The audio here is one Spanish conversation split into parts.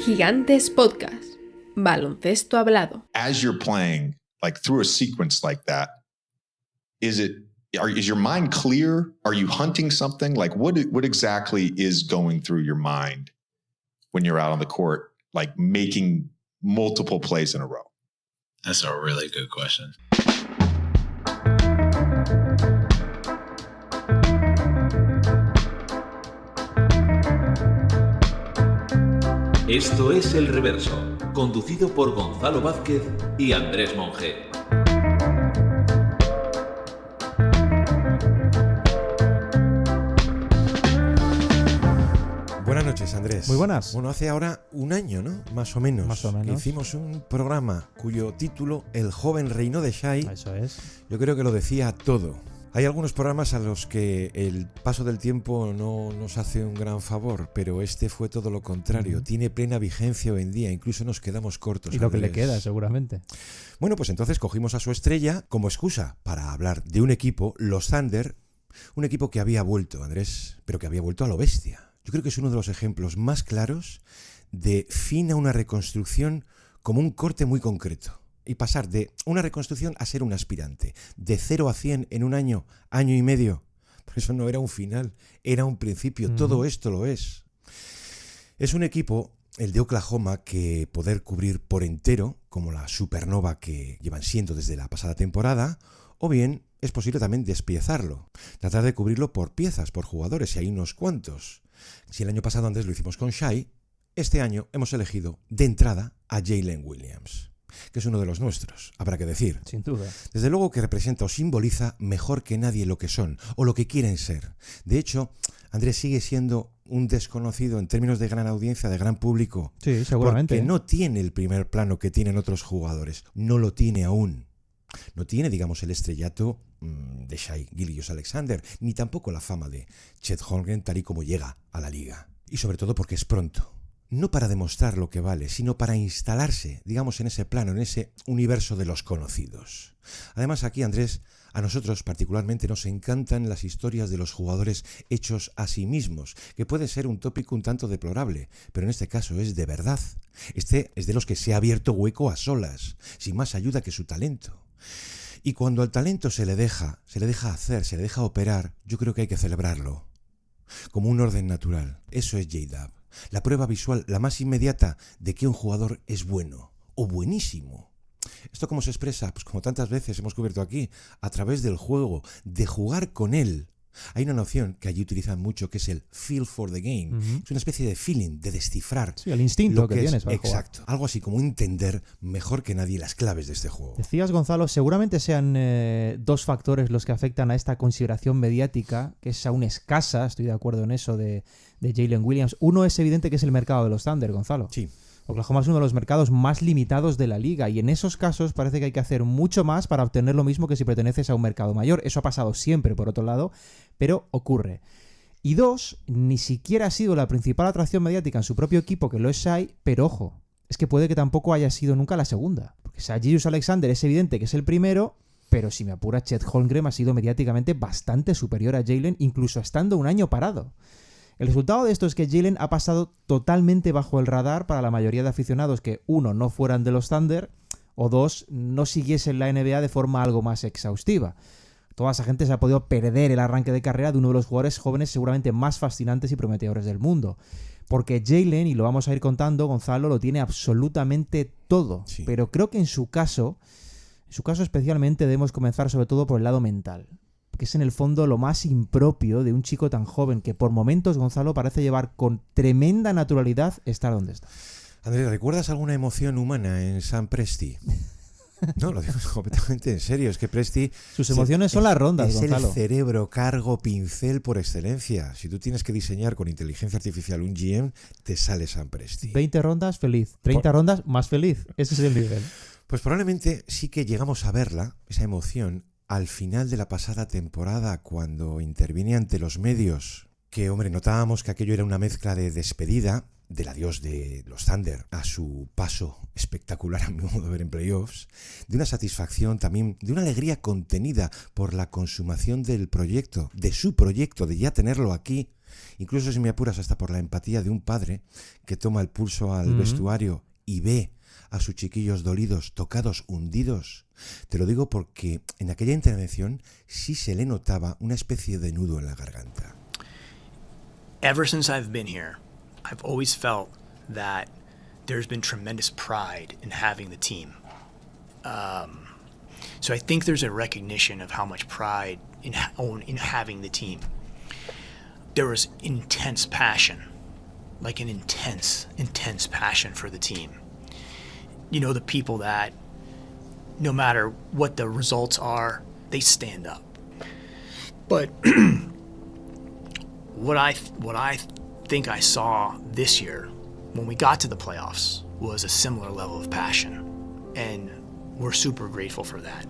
Gigantes Podcast. Baloncesto hablado. As you're playing, like through a sequence like that, is your mind clear? Are you hunting something? Like what exactly is going through your mind when you're out on the court, like making multiple plays in a row? That's a really good question. Esto es El Reverso, conducido por Gonzalo Vázquez y Andrés Monge. Buenas noches, Andrés. Muy buenas. Bueno, hace ahora un año, ¿no? Más o menos. Más o menos. Que hicimos un programa cuyo título, El joven reinó de Shai. Eso es. Yo creo que lo decía todo. Hay algunos programas a los que el paso del tiempo no nos hace un gran favor, pero este fue todo lo contrario. Tiene plena vigencia hoy en día, incluso nos quedamos cortos. Y lo que le Andrés. queda, seguramente. Bueno, pues entonces cogimos a su estrella como excusa para hablar de un equipo, los Thunder, un equipo que había vuelto, Andrés, pero que había vuelto a lo bestia. Yo creo que es uno de los ejemplos más claros de fin a una reconstrucción como un corte muy concreto. Y pasar de una reconstrucción a ser un aspirante. De 0 a 100 en un año, año y medio. Por eso no era un final, era un principio. Todo esto lo es. Es un equipo, el de Oklahoma, que poder cubrir por entero, como la supernova que llevan siendo desde la pasada temporada, o bien es posible también despiezarlo. Tratar de cubrirlo por piezas, por jugadores, y hay unos cuantos. Si el año pasado antes lo hicimos con Shai, este año hemos elegido de entrada a Jalen Williams, que es uno de los nuestros, habrá que decir. Sin duda. Desde luego que representa o simboliza mejor que nadie lo que son, o lo que quieren ser. De hecho, Andrés sigue siendo un desconocido en términos de gran audiencia, de gran público. Sí, seguramente. Porque no tiene el primer plano que tienen otros jugadores. No lo tiene aún. No tiene, digamos, el estrellato de Shai Gilgeous-Alexander, ni tampoco la fama de Chet Holmgren tal y como llega a la liga. Y sobre todo porque es pronto. No para demostrar lo que vale, sino para instalarse, digamos, en ese plano, en ese universo de los conocidos. Además, aquí, Andrés, a nosotros particularmente nos encantan las historias de los jugadores hechos a sí mismos, que puede ser un tópico un tanto deplorable, pero en este caso es de verdad. Este es de los que se ha abierto hueco a solas, sin más ayuda que su talento. Y cuando al talento se le deja hacer, se le deja operar, yo creo que hay que celebrarlo. Como un orden natural. Eso es J-Dub. La prueba visual, la más inmediata de que un jugador es bueno o buenísimo. ¿Esto cómo se expresa? Pues como tantas veces hemos cubierto aquí, a través del juego, de jugar con él. Hay una noción que allí utilizan mucho que es el feel for the game. Es una especie de feeling, de descifrar. Sí, el instinto lo que tienes para jugar. Exacto. Algo así como entender mejor que nadie las claves de este juego. Decías, Gonzalo, seguramente sean dos factores los que afectan a esta consideración mediática, que es aún escasa, estoy de acuerdo en eso, de Jalen Williams. Uno es evidente que es el mercado de los Thunder, Gonzalo. Sí. Oklahoma es uno de los mercados más limitados de la liga y en esos casos parece que hay que hacer mucho más para obtener lo mismo que si perteneces a un mercado mayor. Eso ha pasado siempre, por otro lado, pero ocurre. Y dos, ni siquiera ha sido la principal atracción mediática en su propio equipo, que lo es Shai, pero ojo, es que puede que tampoco haya sido nunca la segunda. Porque Shai Gilgeous-Alexander es evidente que es el primero, pero si me apura, Chet Holmgren ha sido mediáticamente bastante superior a Jalen, incluso estando un año parado. El resultado de esto es que Jalen ha pasado totalmente bajo el radar para la mayoría de aficionados que, uno, no fueran de los Thunder, o dos, no siguiesen la NBA de forma algo más exhaustiva. Toda esa gente se ha podido perder el arranque de carrera de uno de los jugadores jóvenes seguramente más fascinantes y prometedores del mundo. Porque Jalen, y lo vamos a ir contando, Gonzalo, lo tiene absolutamente todo. Sí. Pero creo que en su caso especialmente debemos comenzar sobre todo por el lado mental. Que es en el fondo lo más impropio de un chico tan joven que por momentos, Gonzalo, parece llevar con tremenda naturalidad estar donde está. Andrés, ¿recuerdas alguna emoción humana en Sam Presti? No, lo digo completamente en serio. Es que Presti... Sus emociones son las rondas, es Gonzalo. el cerebro, cargo, pincel por excelencia. Si tú tienes que diseñar con inteligencia artificial un GM, te sale Sam Presti. 20 rondas, feliz. 30 rondas, más feliz. Ese es el nivel. Pues probablemente sí que llegamos a verla, esa emoción, al final de la pasada temporada, cuando intervine ante los medios, que, hombre, notábamos que aquello era una mezcla de despedida del adiós de los Thunder a su paso espectacular, a mi modo de ver, en playoffs, de una satisfacción también, de una alegría contenida por la consumación del proyecto, de su proyecto, de ya tenerlo aquí, incluso si me apuras hasta por la empatía de un padre que toma el pulso al vestuario y ve a sus chiquillos dolidos, tocados, hundidos. Te lo digo porque en aquella intervención sí se le notaba una especie de nudo en la garganta. Ever since I've been here, I've always felt that there's been tremendous pride in having the team. So I think there's a recognition of how much pride in having the team. There was intense passion, like an intense passion for the team. You know, the people that, no matter what the results are, they stand up. But what I think I saw this year when we got to the playoffs was a similar level of passion, and we're super grateful for that.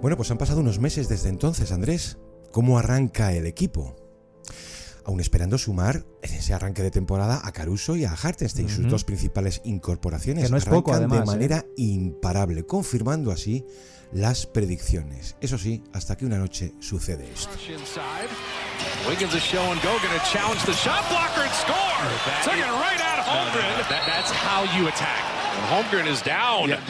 Bueno, pues han pasado unos meses desde entonces, Andrés. ¿Cómo arranca el equipo? Aún esperando sumar en ese arranque de temporada a Caruso y a Hartenstein, sus dos principales incorporaciones. Que no es arrancan poco, además, de manera imparable, confirmando así las predicciones. Eso sí, hasta que una noche sucede esto. Wiggins is show and go, going to challenge the shot blocker and score. Took it right out of Holmgren. That's how you attack. And Holmgren is down. Yeah,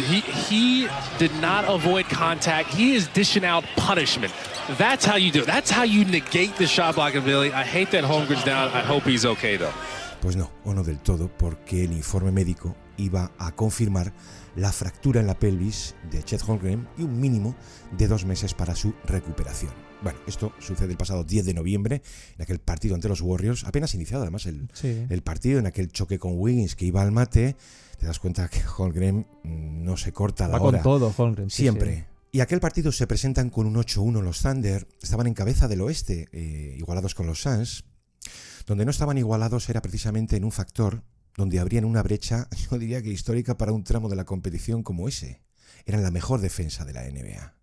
he did not avoid contact. He is dishing out punishment. That's how you do it. That's how you negate the shot blocking ability. I hate that Holmgren's down. I hope he's okay though. Pues no, o no del todo, porque el informe médico iba a confirmar la fractura en la pelvis de Chet Holmgren y un mínimo de 2 meses para su recuperación. Bueno, esto sucede el pasado 10 de noviembre, en aquel partido ante los Warriors, apenas iniciado además el partido, en aquel choque con Wiggins que iba al mate. Te das cuenta que Holmgren no se corta la hora. Va con todo, Holmgren. Siempre. Sí. Y aquel partido se presentan con un 8-1 los Thunder, estaban en cabeza del oeste, igualados con los Suns. Donde no estaban igualados era precisamente en un factor donde abrían una brecha, yo diría que histórica para un tramo de la competición como ese. Eran la mejor defensa de la NBA.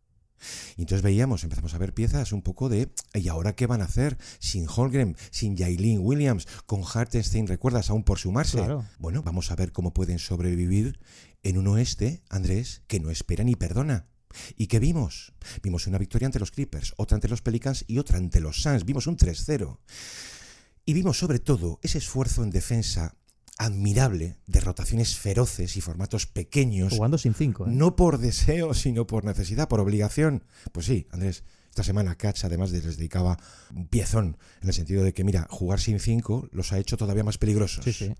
Y entonces empezamos a ver piezas un poco de ¿y ahora qué van a hacer? Sin Holmgren, sin Jalen Williams, con Hartenstein, ¿recuerdas? Aún por sumarse. Claro. Bueno, vamos a ver cómo pueden sobrevivir en un oeste, Andrés, que no espera ni perdona. ¿Y qué vimos? Vimos una victoria ante los Clippers, otra ante los Pelicans y otra ante los Suns. Vimos un 3-0. Y vimos sobre todo ese esfuerzo en defensa admirable de rotaciones feroces y formatos pequeños. Jugando sin 5. No por deseo, sino por necesidad, por obligación. Pues sí, Andrés, esta semana Katz además les dedicaba un piezón en el sentido de que, mira, jugar sin 5 los ha hecho todavía más peligrosos. Sí.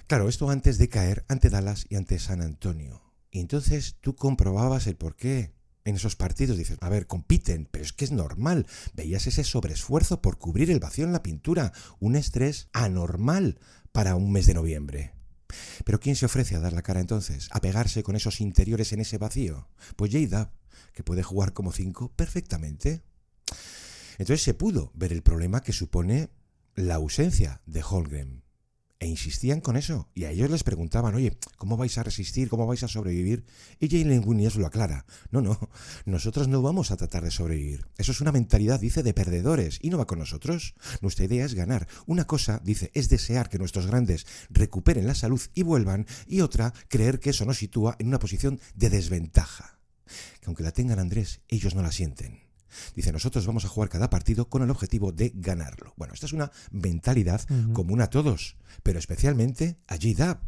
Claro, esto antes de caer ante Dallas y ante San Antonio. Y entonces tú comprobabas el porqué. En esos partidos dices, a ver, compiten, pero es que es normal. Veías ese sobreesfuerzo por cubrir el vacío en la pintura, un estrés anormal para un mes de noviembre. Pero ¿quién se ofrece a dar la cara entonces? ¿A pegarse con esos interiores en ese vacío? Pues J-Dub, que puede jugar como 5 perfectamente. Entonces se pudo ver el problema que supone la ausencia de Holmgren. E insistían con eso. Y a ellos les preguntaban, oye, ¿cómo vais a resistir? ¿Cómo vais a sobrevivir? Y Jalen Williams lo aclara. No, nosotros no vamos a tratar de sobrevivir. Eso es una mentalidad, dice, de perdedores. Y no va con nosotros. Nuestra idea es ganar. Una cosa, dice, es desear que nuestros grandes recuperen la salud y vuelvan. Y otra, creer que eso nos sitúa en una posición de desventaja. Que aunque la tengan, Andrés, ellos no la sienten. Dice, nosotros vamos a jugar cada partido con el objetivo de ganarlo. Bueno, esta es una mentalidad común a todos, pero especialmente a J-Dub,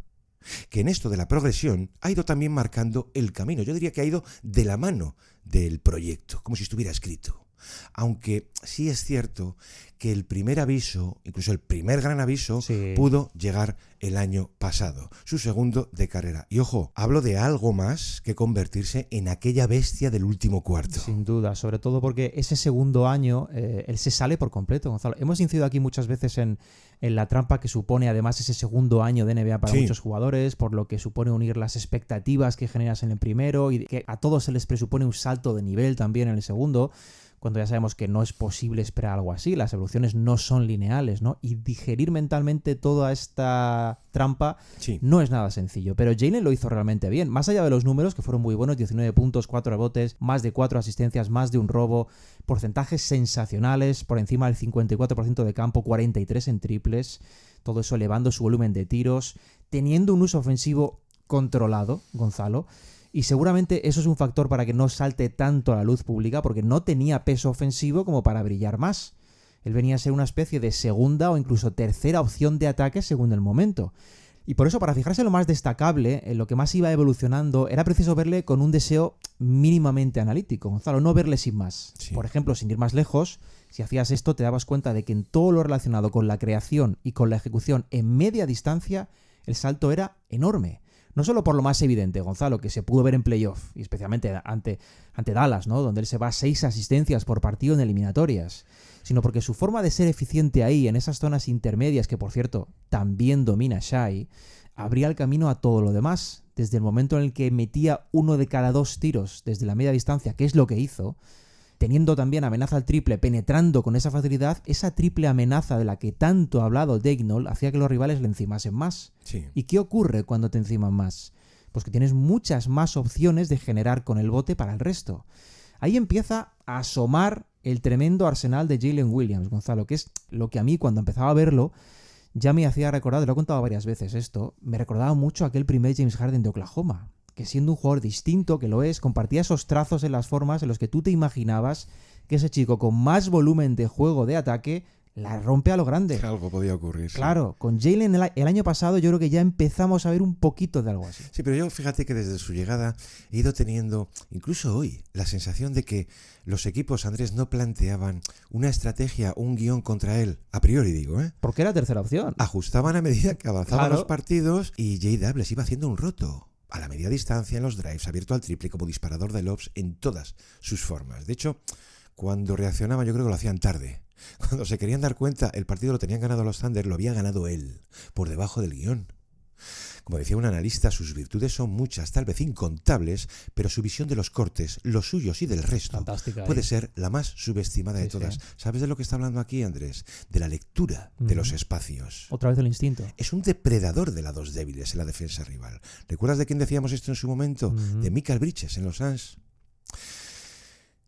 que en esto de la progresión ha ido también marcando el camino. Yo diría que ha ido de la mano del proyecto, como si estuviera escrito. Aunque sí es cierto que el primer aviso, incluso el primer gran aviso, pudo llegar el año pasado, su segundo de carrera. Y ojo, hablo de algo más que convertirse en aquella bestia del último cuarto. Sin duda, sobre todo porque ese segundo año él se sale por completo, Gonzalo. Hemos incidido aquí muchas veces en la trampa que supone además ese segundo año de NBA para muchos jugadores, por lo que supone unir las expectativas que generas en el primero y que a todos se les presupone un salto de nivel también en el segundo, cuando ya sabemos que no es posible esperar algo así, las evoluciones no son lineales, ¿no? Y digerir mentalmente toda esta trampa no es nada sencillo, pero Jalen lo hizo realmente bien, más allá de los números que fueron muy buenos, 19 puntos, 4 rebotes, más de 4 asistencias, más de un robo, porcentajes sensacionales, por encima del 54% de campo, 43 en triples, todo eso elevando su volumen de tiros, teniendo un uso ofensivo controlado, Gonzalo. Y seguramente eso es un factor para que no salte tanto a la luz pública, porque no tenía peso ofensivo como para brillar más. Él venía a ser una especie de segunda o incluso tercera opción de ataque según el momento. Y por eso, para fijarse en lo más destacable, en lo que más iba evolucionando, era preciso verle con un deseo mínimamente analítico, Gonzalo, no verle sin más. Sí. Por ejemplo, sin ir más lejos, si hacías esto te dabas cuenta de que en todo lo relacionado con la creación y con la ejecución en media distancia, el salto era enorme. No solo por lo más evidente, Gonzalo, que se pudo ver en playoff, y especialmente ante Dallas, ¿no? Donde él se va a 6 asistencias por partido en eliminatorias, sino porque su forma de ser eficiente ahí, en esas zonas intermedias, que por cierto también domina Shai, abría el camino a todo lo demás. Desde el momento en el que metía 1 de cada 2 tiros desde la media distancia, que es lo que hizo, teniendo también amenaza al triple, penetrando con esa facilidad, esa triple amenaza de la que tanto ha hablado Daigneault hacía que los rivales le encimasen más. Sí. ¿Y qué ocurre cuando te enciman más? Pues que tienes muchas más opciones de generar con el bote para el resto. Ahí empieza a asomar el tremendo arsenal de Jalen Williams, Gonzalo, que es lo que a mí cuando empezaba a verlo ya me hacía recordar, lo he contado varias veces esto, me recordaba mucho aquel primer James Harden de Oklahoma, que siendo un jugador distinto, que lo es, compartía esos trazos en las formas en los que tú te imaginabas que ese chico con más volumen de juego de ataque la rompe a lo grande. Algo podía ocurrir. Claro, con Jalen el año pasado yo creo que ya empezamos a ver un poquito de algo así. Sí, pero yo fíjate que desde su llegada he ido teniendo, incluso hoy, la sensación de que los equipos, Andrés, no planteaban una estrategia, un guión contra él, a priori digo, ¿eh? Porque era tercera opción. Ajustaban a medida que avanzaban Claro. los partidos y J-Dub les iba haciendo un roto. A la media distancia, en los drives, abierto al triple como disparador de lobs en todas sus formas. De hecho, cuando reaccionaban yo creo que lo hacían tarde. Cuando se querían dar cuenta, el partido lo tenían ganado los Thunder, lo había ganado él, por debajo del guión. Como decía un analista, sus virtudes son muchas, tal vez incontables, pero su visión de los cortes, los suyos y del resto, Fantástica, puede ser la más subestimada de Sí, todas. sí. ¿Sabes de lo que está hablando aquí, Andrés? De la lectura de los espacios. Otra vez el instinto. Es un depredador de lados débiles en la defensa rival. ¿Recuerdas de quién decíamos esto en su momento? De Michael Bridges en los Suns.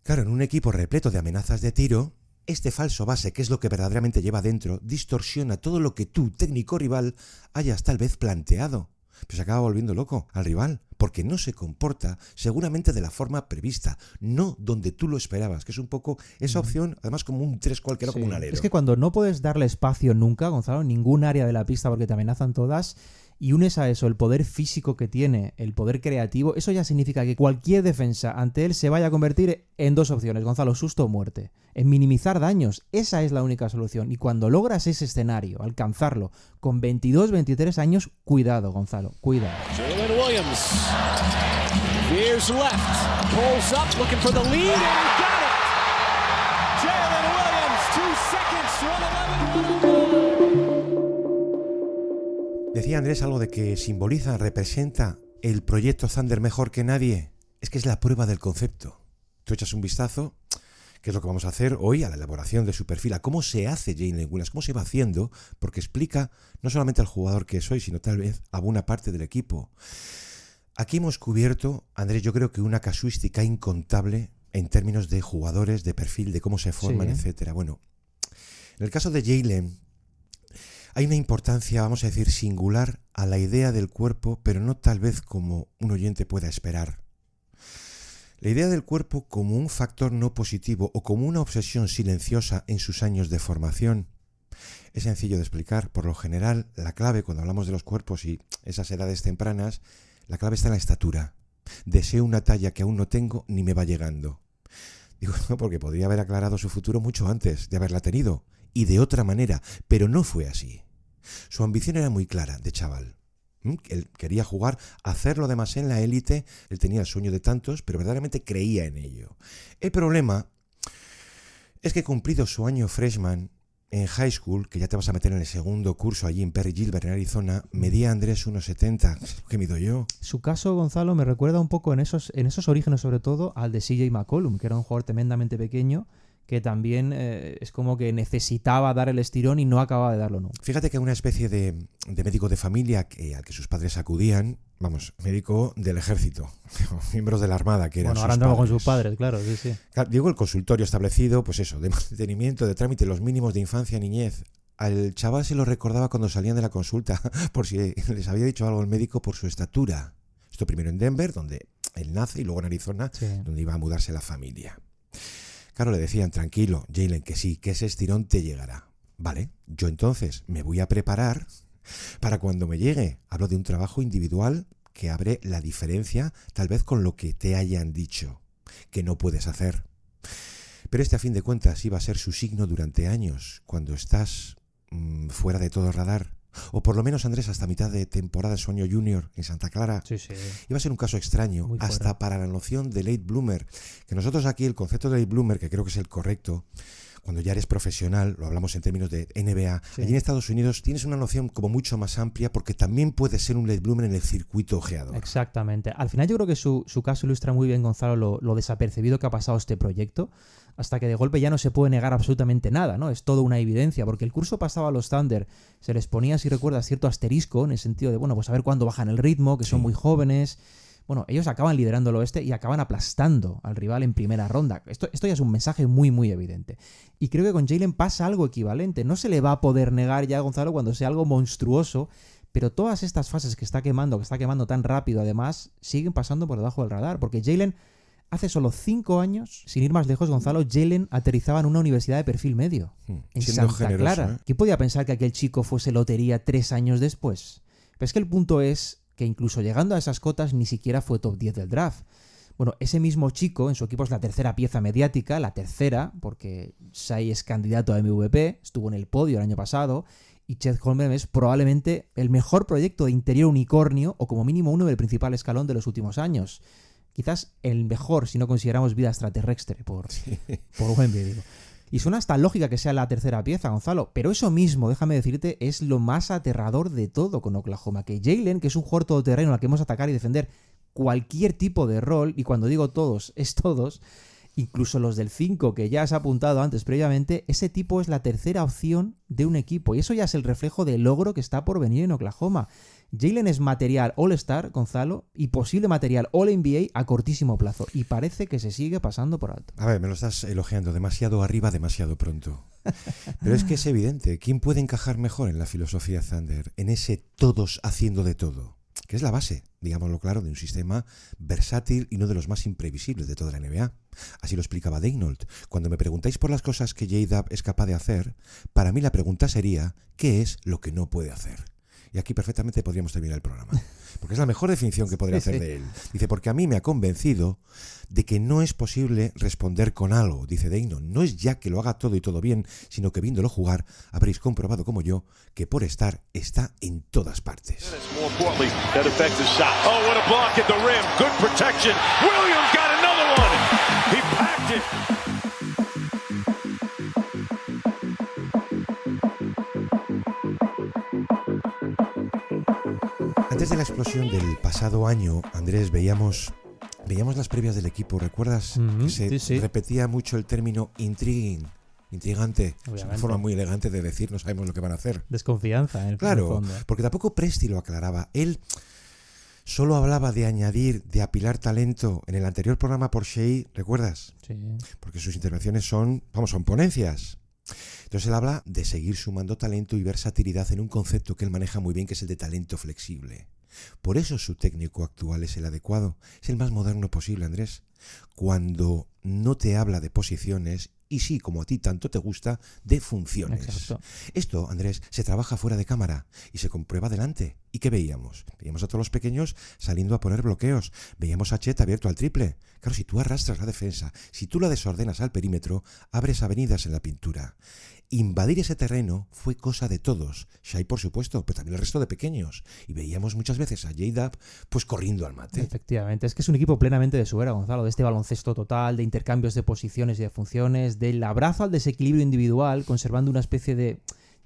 Claro, en un equipo repleto de amenazas de tiro, este falso base, que es lo que verdaderamente lleva dentro, distorsiona todo lo que tú, técnico rival, hayas tal vez planteado. Pero se acaba volviendo loco al rival, porque no se comporta seguramente de la forma prevista, no donde tú lo esperabas, que es un poco esa opción, además como un 3 cualquiera, como un alero. Es que cuando no puedes darle espacio nunca, Gonzalo, en ningún área de la pista porque te amenazan todas, y unes a eso el poder físico que tiene, el poder creativo, eso ya significa que cualquier defensa ante él se vaya a convertir en 2 opciones, Gonzalo, susto o muerte. En minimizar daños, esa es la única solución. Y cuando logras ese escenario, alcanzarlo, con 22, 23 años, cuidado, Gonzalo, cuidado. Jalen Williams veers left, pulls up, looking for the lead, and he got it. Jalen Williams, 2 seconds, 1:11. Decía Andrés algo de que simboliza, representa el proyecto Thunder mejor que nadie. Es que es la prueba del concepto. Tú echas un vistazo, que es lo que vamos a hacer hoy, a la elaboración de su perfil, a cómo se hace Jalen Williams, cómo se va haciendo, porque explica no solamente al jugador que soy, sino tal vez a buena parte del equipo. Aquí hemos cubierto, Andrés, yo creo que una casuística incontable en términos de jugadores, de perfil, de cómo se forman, Sí. etcétera. Bueno, en el caso de Jalen, hay una importancia, vamos a decir, singular a la idea del cuerpo, pero no tal vez como un oyente pueda esperar. La idea del cuerpo como un factor no positivo o como una obsesión silenciosa en sus años de formación es sencillo de explicar. Por lo general, la clave cuando hablamos de los cuerpos y esas edades tempranas, la clave está en la estatura. Deseo una talla que aún no tengo ni me va llegando. Digo, no, porque podría haber aclarado su futuro mucho antes de haberla tenido. Y de otra manera, pero no fue así. Su ambición era muy clara de chaval. Él quería jugar, hacerlo además en la élite. Él tenía el sueño de tantos, pero verdaderamente creía en ello. El problema es que cumplido su año freshman en high school, que ya te vas a meter en el segundo curso allí en Perry Gilbert, en Arizona, medía Andrés 1,70. ¿Qué mido yo? Su caso, Gonzalo, me recuerda un poco en esos orígenes, sobre todo, al de CJ McCollum, que era un jugador tremendamente pequeño, que también es como que necesitaba dar el estirón y no acababa de darlo nunca. Fíjate que una especie de médico de familia al que sus padres acudían, vamos, médico del ejército, miembros de la armada, que eran Bueno, ahora sus andamos con padres. sus padres, claro, sí, sí. Digo, el consultorio establecido, pues eso, de mantenimiento, de trámite, los mínimos de infancia, niñez. Al chaval se lo recordaba cuando salían de la consulta, por si les había dicho algo el médico por su estatura. Esto primero en Denver, donde Él nace y luego en Arizona, Sí. donde iba a mudarse la familia. Claro, le decían, tranquilo, Jalen, que sí, que ese estirón te llegará. Vale, yo entonces me voy a preparar para cuando me llegue. Hablo de un trabajo individual que abre la diferencia tal vez con lo que te hayan dicho que no puedes hacer. Pero a fin de cuentas iba a ser su signo durante años, cuando estás fuera de todo radar. O por lo menos, Andrés, hasta mitad de temporada de Sueño Junior en Santa Clara. Sí, sí. Iba a ser un caso extraño, Muy fuera. hasta para la noción de late bloomer. Que nosotros aquí, el concepto de late bloomer, que creo que es el correcto, cuando ya eres profesional, lo hablamos en términos de NBA, Sí. allí en Estados Unidos tienes una noción como mucho más amplia, porque también puedes ser un late bloomer en el circuito ojeador. Exactamente. Al final yo creo que su caso ilustra muy bien, Gonzalo, lo desapercibido que ha pasado este proyecto, hasta que de golpe ya no se puede negar absolutamente nada, ¿no? Es toda una evidencia, porque el curso pasado a los Thunder se les ponía, si recuerdas, cierto asterisco, en el sentido de, bueno, pues a ver cuándo bajan el ritmo, que son Sí. muy jóvenes. Bueno, ellos acaban liderando el oeste y acaban aplastando al rival en primera ronda. Esto ya es un mensaje muy, muy evidente. Y creo que con Jalen pasa algo equivalente. No se le va a poder negar ya a Gonzalo cuando sea algo monstruoso, pero todas estas fases que está quemando tan rápido, además, siguen pasando por debajo del radar. Porque Jalen, hace solo 5 años, sin ir más lejos, Gonzalo, Jalen aterrizaba en una universidad de perfil medio, en Siendo Santa generoso, Clara. ¿eh? ¿Quién podía pensar que aquel chico fuese lotería 3 años después? Pero es que el punto es que incluso llegando a esas cotas ni siquiera fue top 10 del draft. Bueno, ese mismo chico en su equipo es la tercera pieza mediática, la tercera, porque Shai es candidato a MVP, estuvo en el podio el año pasado, y Chet Holmgren es probablemente el mejor proyecto de interior unicornio, o como mínimo uno del principal escalón de los últimos años. Quizás el mejor si no consideramos vida extraterrestre, por Wemby, digo. Y suena hasta lógica que sea la tercera pieza, Gonzalo, pero eso mismo, déjame decirte, es lo más aterrador de todo con Oklahoma. Que Jalen, que es un jugador todoterreno al que hemos atacar y defender cualquier tipo de rol, y cuando digo todos, es todos, incluso los del 5 que ya has apuntado antes previamente, ese tipo es la tercera opción de un equipo. Y eso ya es el reflejo del logro que está por venir en Oklahoma. Jalen es material All-Star, Gonzalo, y posible material All-NBA a cortísimo plazo. Y parece que se sigue pasando por alto. A ver, me lo estás elogiando demasiado arriba, demasiado pronto. Pero es que es evidente, ¿quién puede encajar mejor en la filosofía Thunder? En ese todos haciendo de todo, que es la base, digámoslo claro, de un sistema versátil y uno de los más imprevisibles de toda la NBA. Así lo explicaba Daignault. Cuando me preguntáis por las cosas que J-Dub es capaz de hacer, para mí la pregunta sería, ¿qué es lo que no puede hacer? Y aquí perfectamente podríamos terminar el programa. Porque es la mejor definición que podría hacer de él. Dice, porque a mí me ha convencido de que no es posible responder con algo. Dice Daignault, no es ya que lo haga todo y todo bien, sino que viéndolo jugar, habréis comprobado como yo que por estar está en todas partes. More importantly, that effective shot. Oh, what a block at the rim. Good protection. Williams got another one. He packed it. Antes de la explosión del pasado año, Andrés, veíamos las previas del equipo. ¿Recuerdas que se repetía mucho el término intriguing? Intrigante. Es una forma muy elegante de decir no sabemos lo que van a hacer. Desconfianza, en el Claro, fondo. porque tampoco Presti lo aclaraba. Él solo hablaba de añadir, de apilar talento. En el anterior programa por Shea, ¿recuerdas? Sí. Porque sus intervenciones son ponencias. Entonces él habla de seguir sumando talento y versatilidad en un concepto que él maneja muy bien, que es el de talento flexible. Por eso su técnico actual es el adecuado, es el más moderno posible, Andrés. Cuando no te habla de posiciones y sí, como a ti tanto te gusta, de funciones. Exacto. Esto, Andrés, se trabaja fuera de cámara y se comprueba delante. ¿Y qué veíamos? Veíamos a todos los pequeños saliendo a poner bloqueos. Veíamos a Chet abierto al triple. Claro, si tú arrastras la defensa, si tú la desordenas al perímetro, abres avenidas en la pintura. Invadir ese terreno fue cosa de todos. Shai, por supuesto, pero también el resto de pequeños. Y veíamos muchas veces a J-Dub pues corriendo al mate. Efectivamente, es que es un equipo plenamente de su era, Gonzalo, de este baloncesto total, de intercambios de posiciones y de funciones, del abrazo al desequilibrio individual, conservando una especie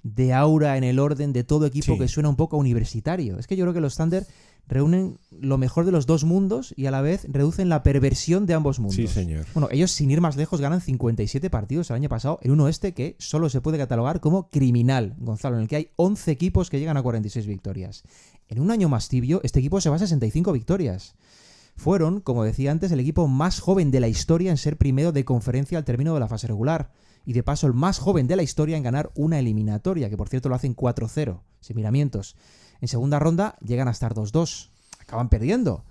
de aura en el orden de todo equipo que suena un poco universitario. Es que yo creo que los Thunder reúnen lo mejor de los dos mundos y a la vez reducen la perversión de ambos mundos. Sí, señor. Bueno, ellos sin ir más lejos ganan 57 partidos el año pasado en un oeste que solo se puede catalogar como criminal, Gonzalo, en el que hay 11 equipos que llegan a 46 victorias. En un año más tibio, este equipo se va a 65 victorias. Fueron, como decía antes, el equipo más joven de la historia en ser primero de conferencia al término de la fase regular. Y de paso el más joven de la historia en ganar una eliminatoria, que por cierto lo hacen 4-0, sin miramientos. En segunda ronda llegan a estar 2-2. Acaban perdiendo.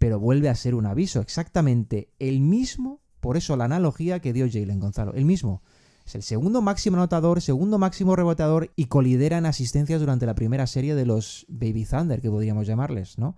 pero vuelve a ser un aviso, exactamente el mismo, por eso la analogía que dio Jaylen, Gonzalo, el mismo. Es el segundo máximo anotador, segundo máximo reboteador y colidera en asistencias durante la primera serie de los Baby Thunder, que podríamos llamarles, ¿no?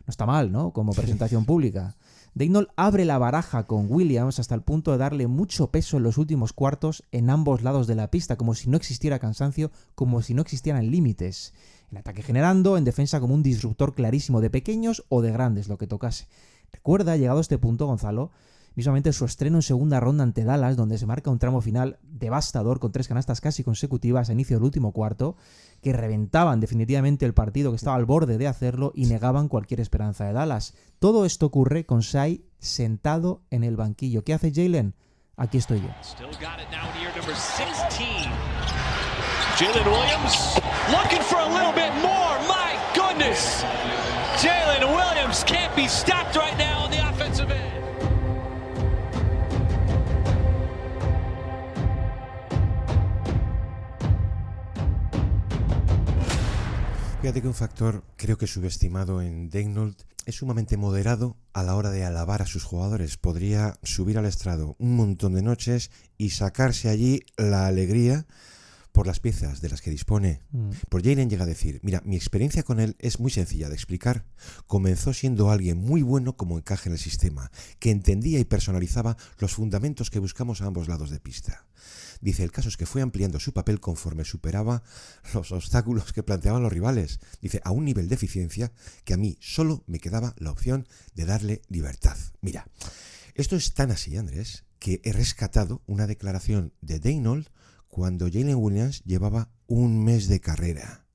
No está mal, ¿no? Como presentación pública. Daigneault abre la baraja con Williams hasta el punto de darle mucho peso en los últimos cuartos en ambos lados de la pista, como si no existiera cansancio, como si no existieran límites. En ataque generando, en defensa como un disruptor clarísimo de pequeños o de grandes, lo que tocase. Recuerda, llegado a este punto, Gonzalo, mismamente su estreno en segunda ronda ante Dallas, donde se marca un tramo final devastador con 3 canastas casi consecutivas a inicio del último cuarto, que reventaban definitivamente el partido, que estaba al borde de hacerlo y negaban cualquier esperanza de Dallas. Todo esto ocurre con Shai sentado en el banquillo. ¿Qué hace Jaylen? Aquí estoy yo. Jalen Williams looking for a little bit more. My goodness. Jalen Williams can't be stopped right now on the offensive end. Fíjate que un factor, creo que subestimado en Daigneault, es sumamente moderado a la hora de alabar a sus jugadores. Podría subir al estrado un montón de noches y sacarse allí la alegría por las piezas de las que dispone. Por Jaylen llega a decir, mira, mi experiencia con él es muy sencilla de explicar. Comenzó siendo alguien muy bueno como encaje en el sistema, que entendía y personalizaba los fundamentos que buscamos a ambos lados de pista. Dice, el caso es que fue ampliando su papel conforme superaba los obstáculos que planteaban los rivales. Dice, a un nivel de eficiencia que a mí solo me quedaba la opción de darle libertad. Mira, esto es tan así, Andrés, que he rescatado una declaración de Daigneault cuando Jalen Williams llevaba un mes de carrera.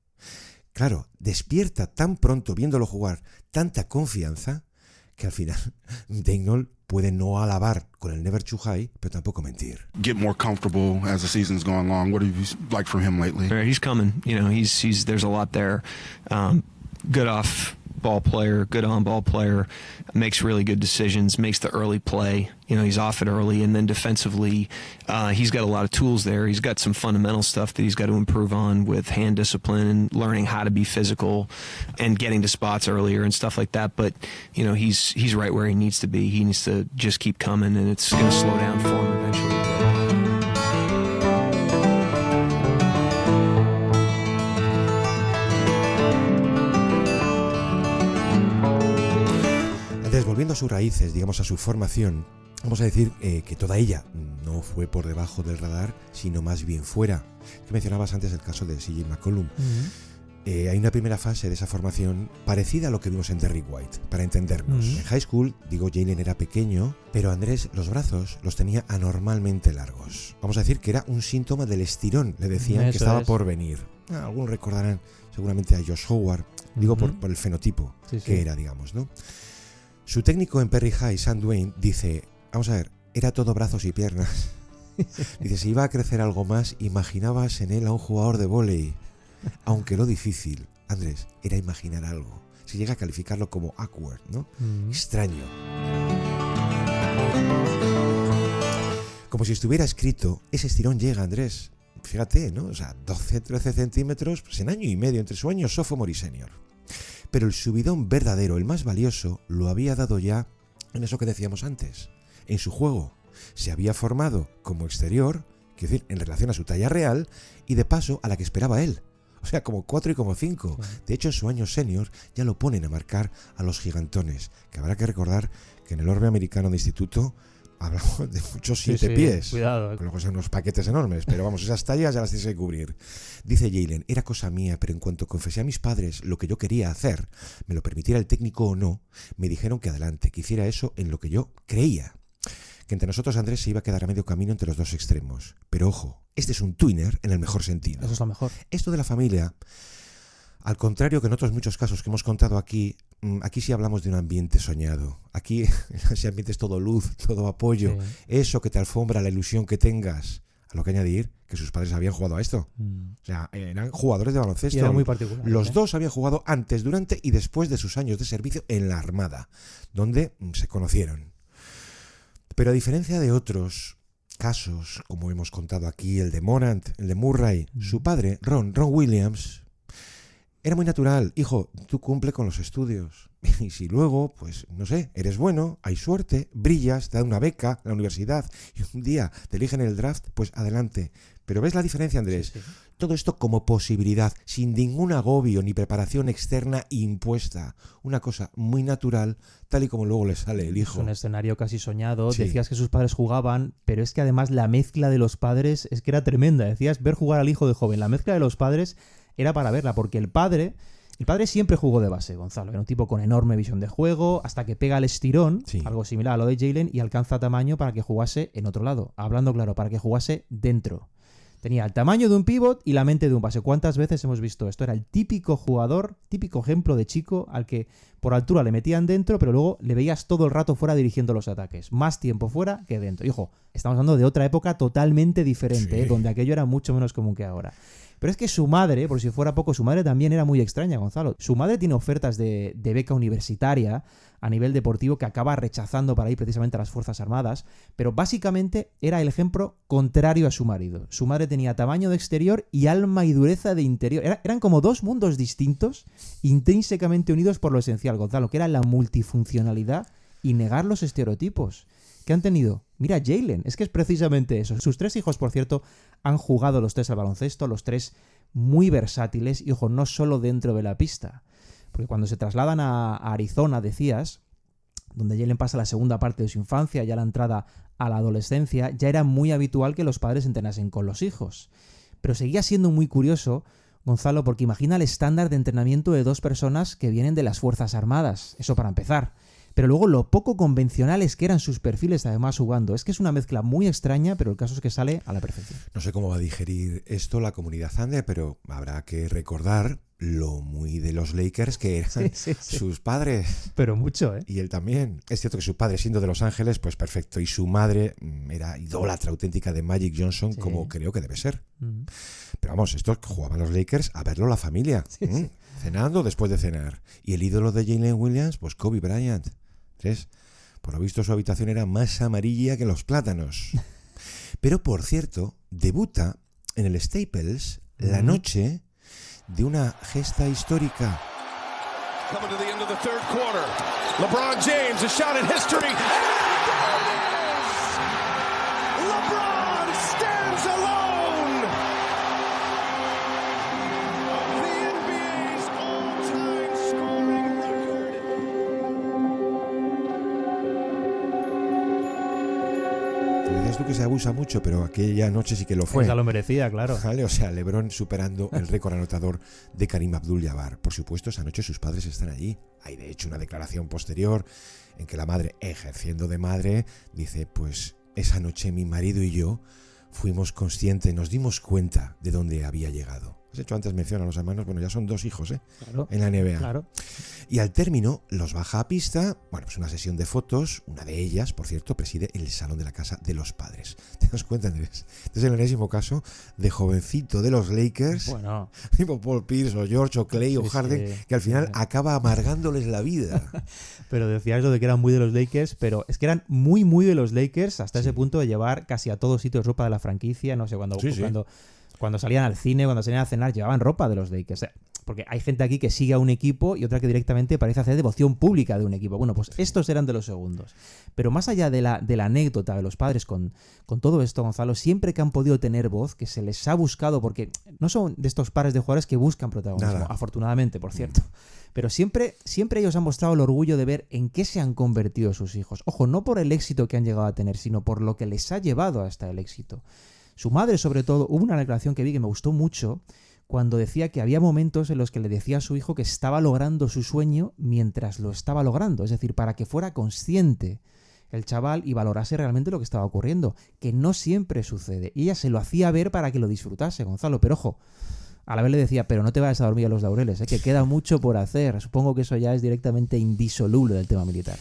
Claro, despierta tan pronto viéndolo jugar tanta confianza que al final Daigneault puede no alabar con el never too high, pero tampoco mentir. Get more comfortable as the season's going on. What have you liked from him lately? He's coming. You know, he's there's a lot there. Good off ball player, good on ball player, makes really good decisions, makes the early play. You know, he's off it early, and then defensively, he's got a lot of tools there. He's got some fundamental stuff that he's got to improve on with hand discipline and learning how to be physical and getting to spots earlier and stuff like that. But, you know, he's right where he needs to be. He needs to just keep coming, and it's going to slow down for him eventually. Volviendo a sus raíces, digamos a su formación, vamos a decir que toda ella no fue por debajo del radar, sino más bien fuera. Que mencionabas antes el caso de CJ McCollum. Hay una primera fase de esa formación parecida a lo que vimos en Derrick White, para entendernos. En high school, Jaylen era pequeño, pero Andrés los brazos los tenía anormalmente largos. Vamos a decir que era un síntoma del estirón, le decían que estaba por venir. Algunos recordarán seguramente a Josh Howard, digo por el fenotipo que era, digamos, ¿no? Su técnico en Perry High, Sam Dwayne, dice, vamos a ver, era todo brazos y piernas. Dice, si iba a crecer algo más, imaginabas en él a un jugador de vóley. Aunque lo difícil, Andrés, era imaginar algo. Se llega a calificarlo como awkward, ¿no? Extraño. Como si estuviera escrito, ese estirón llega, Andrés. Fíjate, ¿no? O sea, 12-13 centímetros pues en año y medio, entre su año sophomore y senior. Pero el subidón verdadero, el más valioso, lo había dado ya en eso que decíamos antes, en su juego. Se había formado como exterior, quiero decir, en relación a su talla real, y de paso a la que esperaba él. O sea, como 4 y como 5. De hecho, en su año senior ya lo ponen a marcar a los gigantones, que habrá que recordar que en el orbe americano de instituto hablamos de muchos 7 pies. Cuidado. Luego son unos paquetes enormes, pero vamos, esas tallas ya las tienes que cubrir. Dice Jaylen, era cosa mía, pero en cuanto confesé a mis padres lo que yo quería hacer, me lo permitiera el técnico o no, me dijeron que adelante, que hiciera eso en lo que yo creía. Que entre nosotros, Andrés, se iba a quedar a medio camino entre los dos extremos. Pero ojo, este es un twinner en el mejor sentido. Eso es lo mejor. Esto de la familia, al contrario que en otros muchos casos que hemos contado aquí, aquí sí hablamos de un ambiente soñado. Aquí ese ambiente es todo luz, todo apoyo. Sí. Eso que te alfombra la ilusión que tengas. A lo que añadir que sus padres habían jugado a esto. O sea, eran jugadores de baloncesto. Y era muy particular. Los dos habían jugado antes, durante y después de sus años de servicio en la Armada, donde se conocieron. Pero a diferencia de otros casos, como hemos contado aquí, el de Morant, el de Murray, su padre, Ron Williams, Era muy natural, hijo, tú cumple con los estudios. Y si luego, pues, no sé, eres bueno, hay suerte, brillas, te dan una beca en la universidad y un día te eligen en el draft, pues adelante. Pero ¿ves la diferencia, Andrés? Sí. Todo esto como posibilidad, sin ningún agobio ni preparación externa impuesta. Una cosa muy natural, tal y como luego le sale el hijo. Es un escenario casi soñado. Sí. Decías que sus padres jugaban, pero es que además la mezcla de los padres es que era tremenda. Decías ver jugar al hijo de joven. La mezcla de los padres era para verla, porque el padre siempre jugó de base, Gonzalo. Era un tipo con enorme visión de juego, hasta que pega el estirón, sí, algo similar a lo de Jalen, y alcanza tamaño para que jugase en otro lado. Hablando claro, para que jugase dentro. Tenía el tamaño de un pívot y la mente de un base. ¿Cuántas veces hemos visto esto? Era el típico jugador, típico ejemplo de chico al que por altura le metían dentro, pero luego le veías todo el rato fuera dirigiendo los ataques. Más tiempo fuera que dentro. Y ojo, estamos hablando de otra época totalmente diferente, sí, donde aquello era mucho menos común que ahora. Pero es que su madre, por si fuera poco, su madre también era muy extraña, Gonzalo. Su madre tiene ofertas de beca universitaria a nivel deportivo que acaba rechazando para ir precisamente a las Fuerzas Armadas, pero básicamente era el ejemplo contrario a su marido. Su madre tenía tamaño de exterior y alma y dureza de interior. Eran como dos mundos distintos, intrínsecamente unidos por lo esencial, Gonzalo, que era la multifuncionalidad y negar los estereotipos. ¿Qué han tenido? Mira, Jalen, es que es precisamente eso. Sus 3 hijos, por cierto, han jugado los 3 al baloncesto, los 3 muy versátiles, y ojo, no solo dentro de la pista. Porque cuando se trasladan a Arizona, decías, donde Jalen pasa la segunda parte de su infancia, ya la entrada a la adolescencia, ya era muy habitual que los padres entrenasen con los hijos. Pero seguía siendo muy curioso, Gonzalo, porque imagina el estándar de entrenamiento de 2 personas que vienen de las Fuerzas Armadas. Eso para empezar. Pero luego lo poco convencionales que eran sus perfiles además jugando. Es que es una mezcla muy extraña, pero el caso es que sale a la perfección. No sé cómo va a digerir esto la comunidad Thunder, pero habrá que recordar lo muy de los Lakers que eran sus padres. Pero mucho, ¿eh? Y él también. Es cierto que su padre, siendo de Los Ángeles, pues perfecto. Y su madre era idólatra auténtica de Magic Johnson, como creo que debe ser. Pero vamos, estos jugaban los Lakers a verlo la familia. Cenando después de cenar. Y el ídolo de Jalen Williams, pues Kobe Bryant. Por lo visto su habitación era más amarilla que los plátanos. Pero por cierto, debuta en el Staples la noche de una gesta histórica. Coming to the end of the third quarter. LeBron James, a shot in history. LeBron stands alone. The NBA's all-time scoring record. Te decías tú que se abusa mucho, pero aquella noche sí que lo fue. Esa lo merecía, claro. ¿Vale? O sea, LeBron superando el récord anotador de Karim Abdul-Jabbar. Por supuesto, esa noche sus padres están allí. Hay de hecho una declaración posterior en que la madre, ejerciendo de madre, dice, pues esa noche mi marido y yo fuimos conscientes, nos dimos cuenta de dónde había llegado. Has hecho antes mención a los hermanos, bueno, ya son 2 hijos, claro, en la NBA. Claro. Y al término los baja a pista, bueno, pues una sesión de fotos, una de ellas, por cierto, preside el salón de la casa de los padres. ¿Te das cuenta, Andrés? Este es el enésimo caso de jovencito de los Lakers, bueno, tipo Paul Pierce o George o Clay o Harden, que al final acaba amargándoles la vida. Pero decía eso de que eran muy de los Lakers, pero es que eran muy, muy de los Lakers hasta ese punto de llevar casi a todos sitios ropa de la franquicia, no sé, cuando salían al cine, cuando salían a cenar, llevaban ropa de los Lakers. Porque hay gente aquí que sigue a un equipo y otra que directamente parece hacer devoción pública de un equipo. Bueno, pues estos eran de los segundos. Pero más allá de la anécdota de los padres con todo esto, Gonzalo, siempre que han podido tener voz, que se les ha buscado, porque no son de estos pares de jugadores que buscan protagonismo, afortunadamente, por cierto. Pero siempre ellos han mostrado el orgullo de ver en qué se han convertido sus hijos. Ojo, no por el éxito que han llegado a tener, sino por lo que les ha llevado hasta el éxito. Su madre, sobre todo, hubo una declaración que vi que me gustó mucho cuando decía que había momentos en los que le decía a su hijo que estaba logrando su sueño mientras lo estaba logrando. Es decir, para que fuera consciente el chaval y valorase realmente lo que estaba ocurriendo, que no siempre sucede. Y ella se lo hacía ver para que lo disfrutase, Gonzalo. Pero ojo, a la vez le decía, pero no te vayas a dormir a los laureles, que queda mucho por hacer. Supongo que eso ya es directamente indisoluble del tema militar.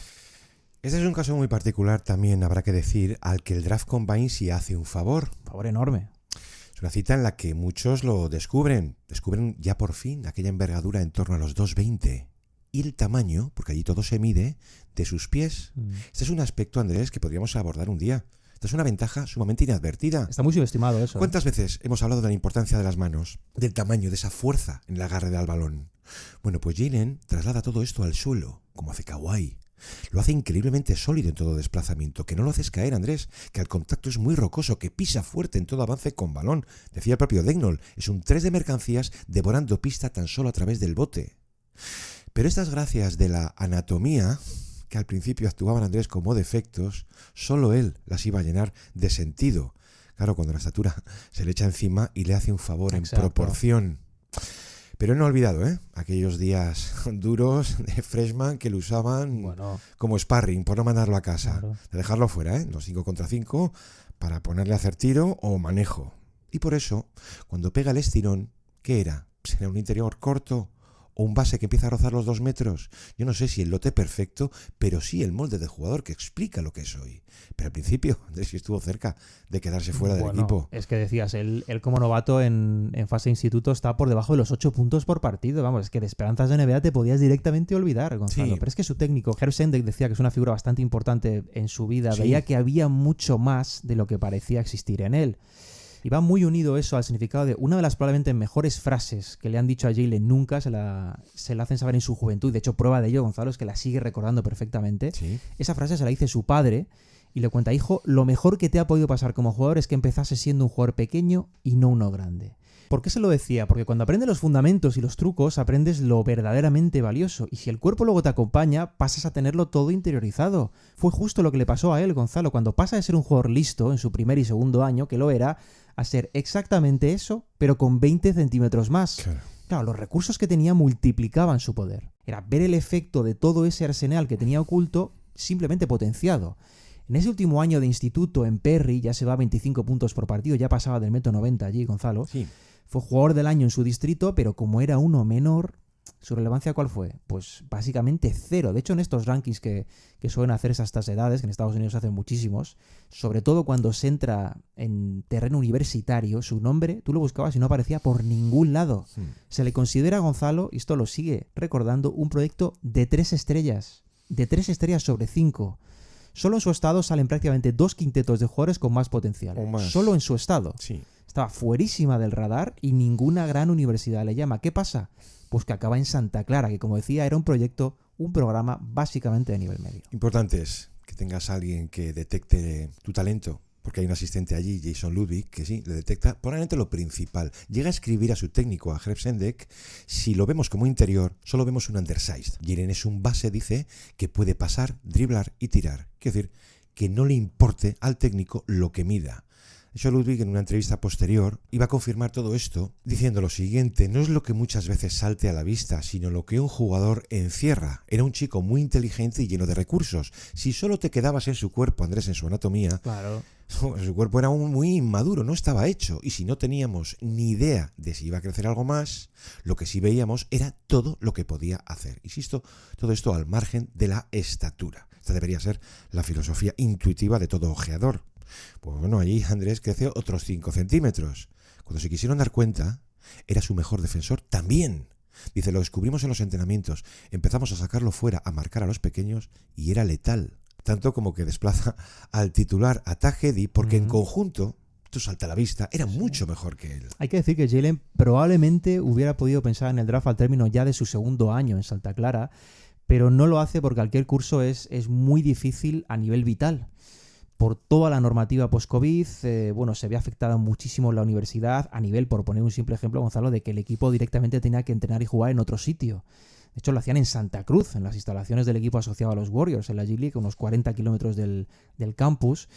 Este es un caso muy particular también, habrá que decir, al que el Draft Combine sí hace un favor. Un favor enorme. Es una cita en la que muchos lo descubren ya por fin aquella envergadura en torno a los 2,20 y el tamaño, porque allí todo se mide, de sus pies. Este es un aspecto, Andrés, que podríamos abordar un día. Esta es una ventaja sumamente inadvertida. Está muy subestimado eso. ¿Cuántas veces hemos hablado de la importancia de las manos, del tamaño, de esa fuerza en el agarre del balón? Bueno, pues Jaylen traslada todo esto al suelo, como hace Kawhi. Lo hace increíblemente sólido en todo desplazamiento, que no lo haces caer, Andrés, que al contacto es muy rocoso, que pisa fuerte en todo avance con balón. Decía el propio Daigneault, es un 3 de mercancías devorando pista tan solo a través del bote. Pero estas gracias de la anatomía, que al principio actuaban, Andrés, como defectos, solo él las iba a llenar de sentido. Claro, cuando la estatura se le echa encima y le hace un favor en proporción. Pero no he olvidado, aquellos días duros de freshman que lo usaban como sparring, por no mandarlo a casa. Claro. De dejarlo fuera, los 5 contra 5, para ponerle a hacer tiro o manejo. Y por eso, cuando pega el estirón, ¿qué era? ¿Será un interior corto o un base que empieza a rozar los 2 metros? Yo no sé si el lote perfecto, pero sí el molde de jugador que explica lo que soy. Pero al principio, Andrés, sí estuvo cerca de quedarse fuera del equipo. Es que decías, él como novato en fase de instituto está por debajo de los 8 puntos por partido. Vamos, es que de esperanzas de NBA te podías directamente olvidar, Gonzalo. Sí. Pero es que su técnico, Herb Sendek, decía que es una figura bastante importante en su vida. Sí. Veía que había mucho más de lo que parecía existir en él. Y va muy unido eso al significado de una de las probablemente mejores frases que le han dicho a Jaylen nunca, se la hacen saber en su juventud. De hecho, prueba de ello, Gonzalo, es que la sigue recordando perfectamente. Sí. Esa frase se la dice su padre y le cuenta: hijo, lo mejor que te ha podido pasar como jugador es que empezases siendo un jugador pequeño y no uno grande. ¿Por qué se lo decía? Porque cuando aprendes los fundamentos y los trucos, aprendes lo verdaderamente valioso. Y si el cuerpo luego te acompaña, pasas a tenerlo todo interiorizado. Fue justo lo que le pasó a él, Gonzalo, cuando pasa de ser un jugador listo en su primer y segundo año, que lo era, a ser exactamente eso, pero con 20 centímetros más. Claro, los recursos que tenía multiplicaban su poder. Era ver el efecto de todo ese arsenal que tenía oculto simplemente potenciado. En ese último año de instituto en Perry ya se va a 25 puntos por partido, ya pasaba del 1,90 m allí, Gonzalo. Sí. Fue jugador del año en su distrito, pero como era uno menor, ¿su relevancia cuál fue? Pues básicamente 0. De hecho, en estos rankings que suelen hacerse a estas edades, que en Estados Unidos se hacen muchísimos, sobre todo cuando se entra en terreno universitario, su nombre, tú lo buscabas y no aparecía por ningún lado. Se le considera a Gonzalo, y esto lo sigue recordando, un proyecto de 3 estrellas. De 3 estrellas sobre 5. Solo en su estado salen prácticamente 2 quintetos de jugadores con más potencial. O más. Solo en su estado. Sí. Estaba fuerísima del radar y ninguna gran universidad le llama. ¿Qué pasa? Pues que acaba en Santa Clara, que como decía era un proyecto, un programa básicamente de nivel medio. Importante es que tengas a alguien que detecte tu talento, porque hay un asistente allí, Jason Ludwig, que sí, le detecta probablemente lo principal. Llega a escribir a su técnico, a Herb Sendek: si lo vemos como interior, solo vemos un undersized. Jaylen es un base, dice, que puede pasar, driblar y tirar. Quiere decir, que no le importe al técnico lo que mida. De hecho, Ludwig, en una entrevista posterior, iba a confirmar todo esto diciendo lo siguiente: no es lo que muchas veces salte a la vista, sino lo que un jugador encierra. Era un chico muy inteligente y lleno de recursos. Si solo te quedabas en su cuerpo, Andrés, en su anatomía, claro, su cuerpo era muy inmaduro, no estaba hecho. Y si no teníamos ni idea de si iba a crecer algo más, lo que sí veíamos era todo lo que podía hacer. Insisto, todo esto al margen de la estatura. Esta debería ser la filosofía intuitiva de todo ojeador. Pues bueno, allí Andrés creció otros 5 centímetros. Cuando se quisieron dar cuenta, era su mejor defensor también. Dice, lo descubrimos en los entrenamientos, empezamos a sacarlo fuera, a marcar a los pequeños y era letal. Tanto como que desplaza al titular, a Tajedi, porque en conjunto, esto salta a la vista, era mucho mejor que él. Hay que decir que Jaylen probablemente hubiera podido pensar en el draft al término ya de su segundo año en Santa Clara, pero no lo hace porque aquel curso es muy difícil a nivel vital. Por toda la normativa post-COVID, se ve afectada muchísimo la universidad a nivel, por poner un simple ejemplo, Gonzalo, de que el equipo directamente tenía que entrenar y jugar en otro sitio. De hecho, lo hacían en Santa Cruz, en las instalaciones del equipo asociado a los Warriors, en la G-League, unos 40 kilómetros del campus.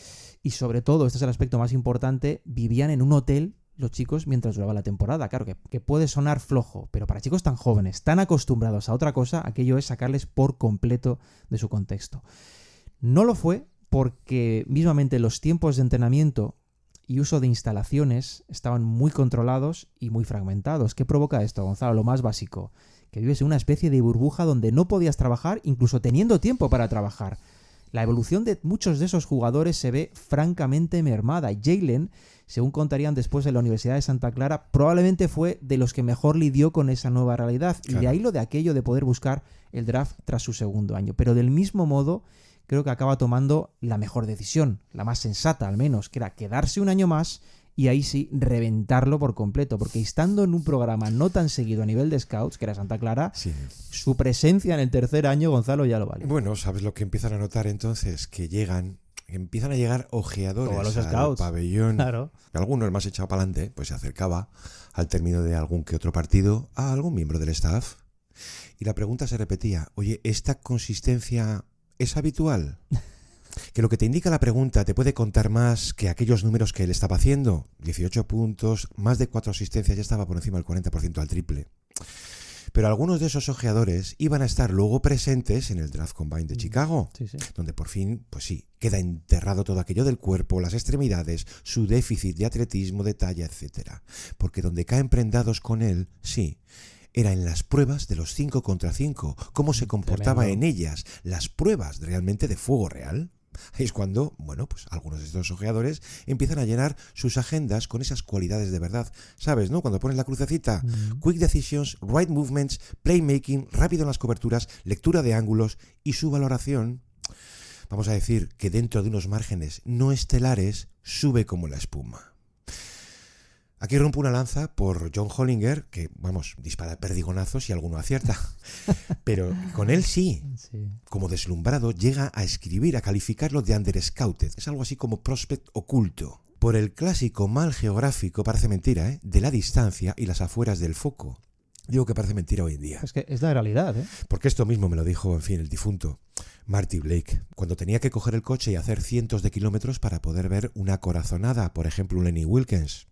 Y sobre todo, este es el aspecto más importante, vivían en un hotel los chicos mientras duraba la temporada. Claro que puede sonar flojo, pero para chicos tan jóvenes, tan acostumbrados a otra cosa, aquello es sacarles por completo de su contexto. No lo fue, porque mismamente los tiempos de entrenamiento y uso de instalaciones estaban muy controlados y muy fragmentados. ¿Qué provoca esto, Gonzalo? Lo más básico, que vives en una especie de burbuja donde no podías trabajar, incluso teniendo tiempo para trabajar. La evolución de muchos de esos jugadores se ve francamente mermada. Jaylen, según contarían después de la Universidad de Santa Clara, probablemente fue de los que mejor lidió con esa nueva realidad. Claro. Y de ahí lo de aquello de poder buscar el draft tras su segundo año. Pero del mismo modo creo que acaba tomando la mejor decisión, la más sensata al menos, que era quedarse un año más y ahí sí reventarlo por completo, porque estando en un programa no tan seguido a nivel de scouts, que era Santa Clara, Sí. su presencia en el tercer año, Gonzalo, ya lo vale. Bueno, ¿sabes lo que empiezan a notar entonces? Que empiezan a llegar ojeadores Todos los al scouts. pabellón. Claro. Alguno, el más echado para adelante, pues se acercaba al término de algún que otro partido a algún miembro del staff y la pregunta se repetía: oye, ¿esta consistencia es habitual? Que lo que te indica la pregunta te puede contar más que aquellos números que él estaba haciendo. 18 puntos, más de 4 asistencias, ya estaba por encima del 40% al triple. Pero algunos de esos ojeadores iban a estar luego presentes en el Draft Combine de Chicago, Sí, sí. donde por fin, pues sí, queda enterrado todo aquello del cuerpo, las extremidades, su déficit de atletismo, de talla, etc. Porque donde caen prendados con él, sí, era en las pruebas de los 5 contra 5, cómo se comportaba Tremendo. en ellas, las pruebas realmente de fuego real. Es cuando, bueno, pues algunos de estos ojeadores empiezan a llenar sus agendas con esas cualidades de verdad. ¿Sabes, no? Cuando pones la crucecita, quick decisions, right movements, playmaking, rápido en las coberturas, lectura de ángulos y su valoración, vamos a decir que dentro de unos márgenes no estelares, sube como la espuma. Aquí rompo una lanza por John Hollinger, que, vamos, dispara perdigonazos y alguno acierta. Pero con él sí, Sí. como deslumbrado, llega a escribir, a calificarlo de underscouted. Es algo así como prospect oculto. Por el clásico mal geográfico, parece mentira, ¿eh?, de la distancia y las afueras del foco. Digo que parece mentira hoy en día. Es que es la realidad, ¿eh? Porque esto mismo me lo dijo, en fin, el difunto Marty Blake, cuando tenía que coger el coche y hacer cientos de kilómetros para poder ver una corazonada, por ejemplo, un Lenny Wilkens.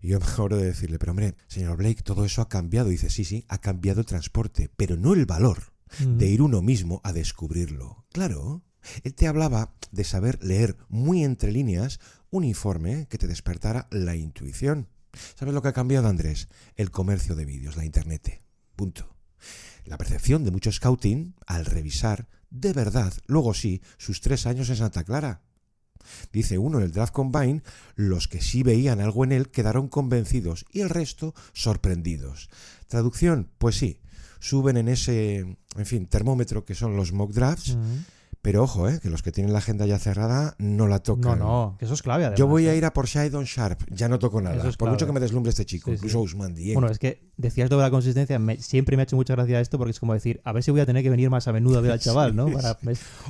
Y yo me acuerdo de decirle: pero hombre, señor Blake, todo eso ha cambiado. Y dice: sí, ha cambiado el transporte, pero no el valor de ir uno mismo a descubrirlo. Claro, él te hablaba de saber leer muy entre líneas un informe que te despertara la intuición. ¿Sabes lo que ha cambiado, Andrés? El comercio de vídeos, la internet. Punto. La percepción de mucho scouting al revisar, de verdad, luego sí, sus 3 años en Santa Clara. Dice uno en el Draft Combine, los que sí veían algo en él quedaron convencidos y el resto sorprendidos. Traducción, pues sí, suben en ese, en fin, termómetro que son los mock drafts, pero ojo, que los que tienen la agenda ya cerrada no la tocan. No, que eso es clave además. Yo voy a ir a por Shadon Sharp, ya no toco nada, Eso es por clave. mucho que me deslumbre este chico, Sí, incluso sí. Ousmane Dieng. Bueno, es que decías lo de la consistencia, siempre me ha hecho mucha gracia esto porque es como decir, a ver si voy a tener que venir más a menudo a ver al chaval, ¿no? Para,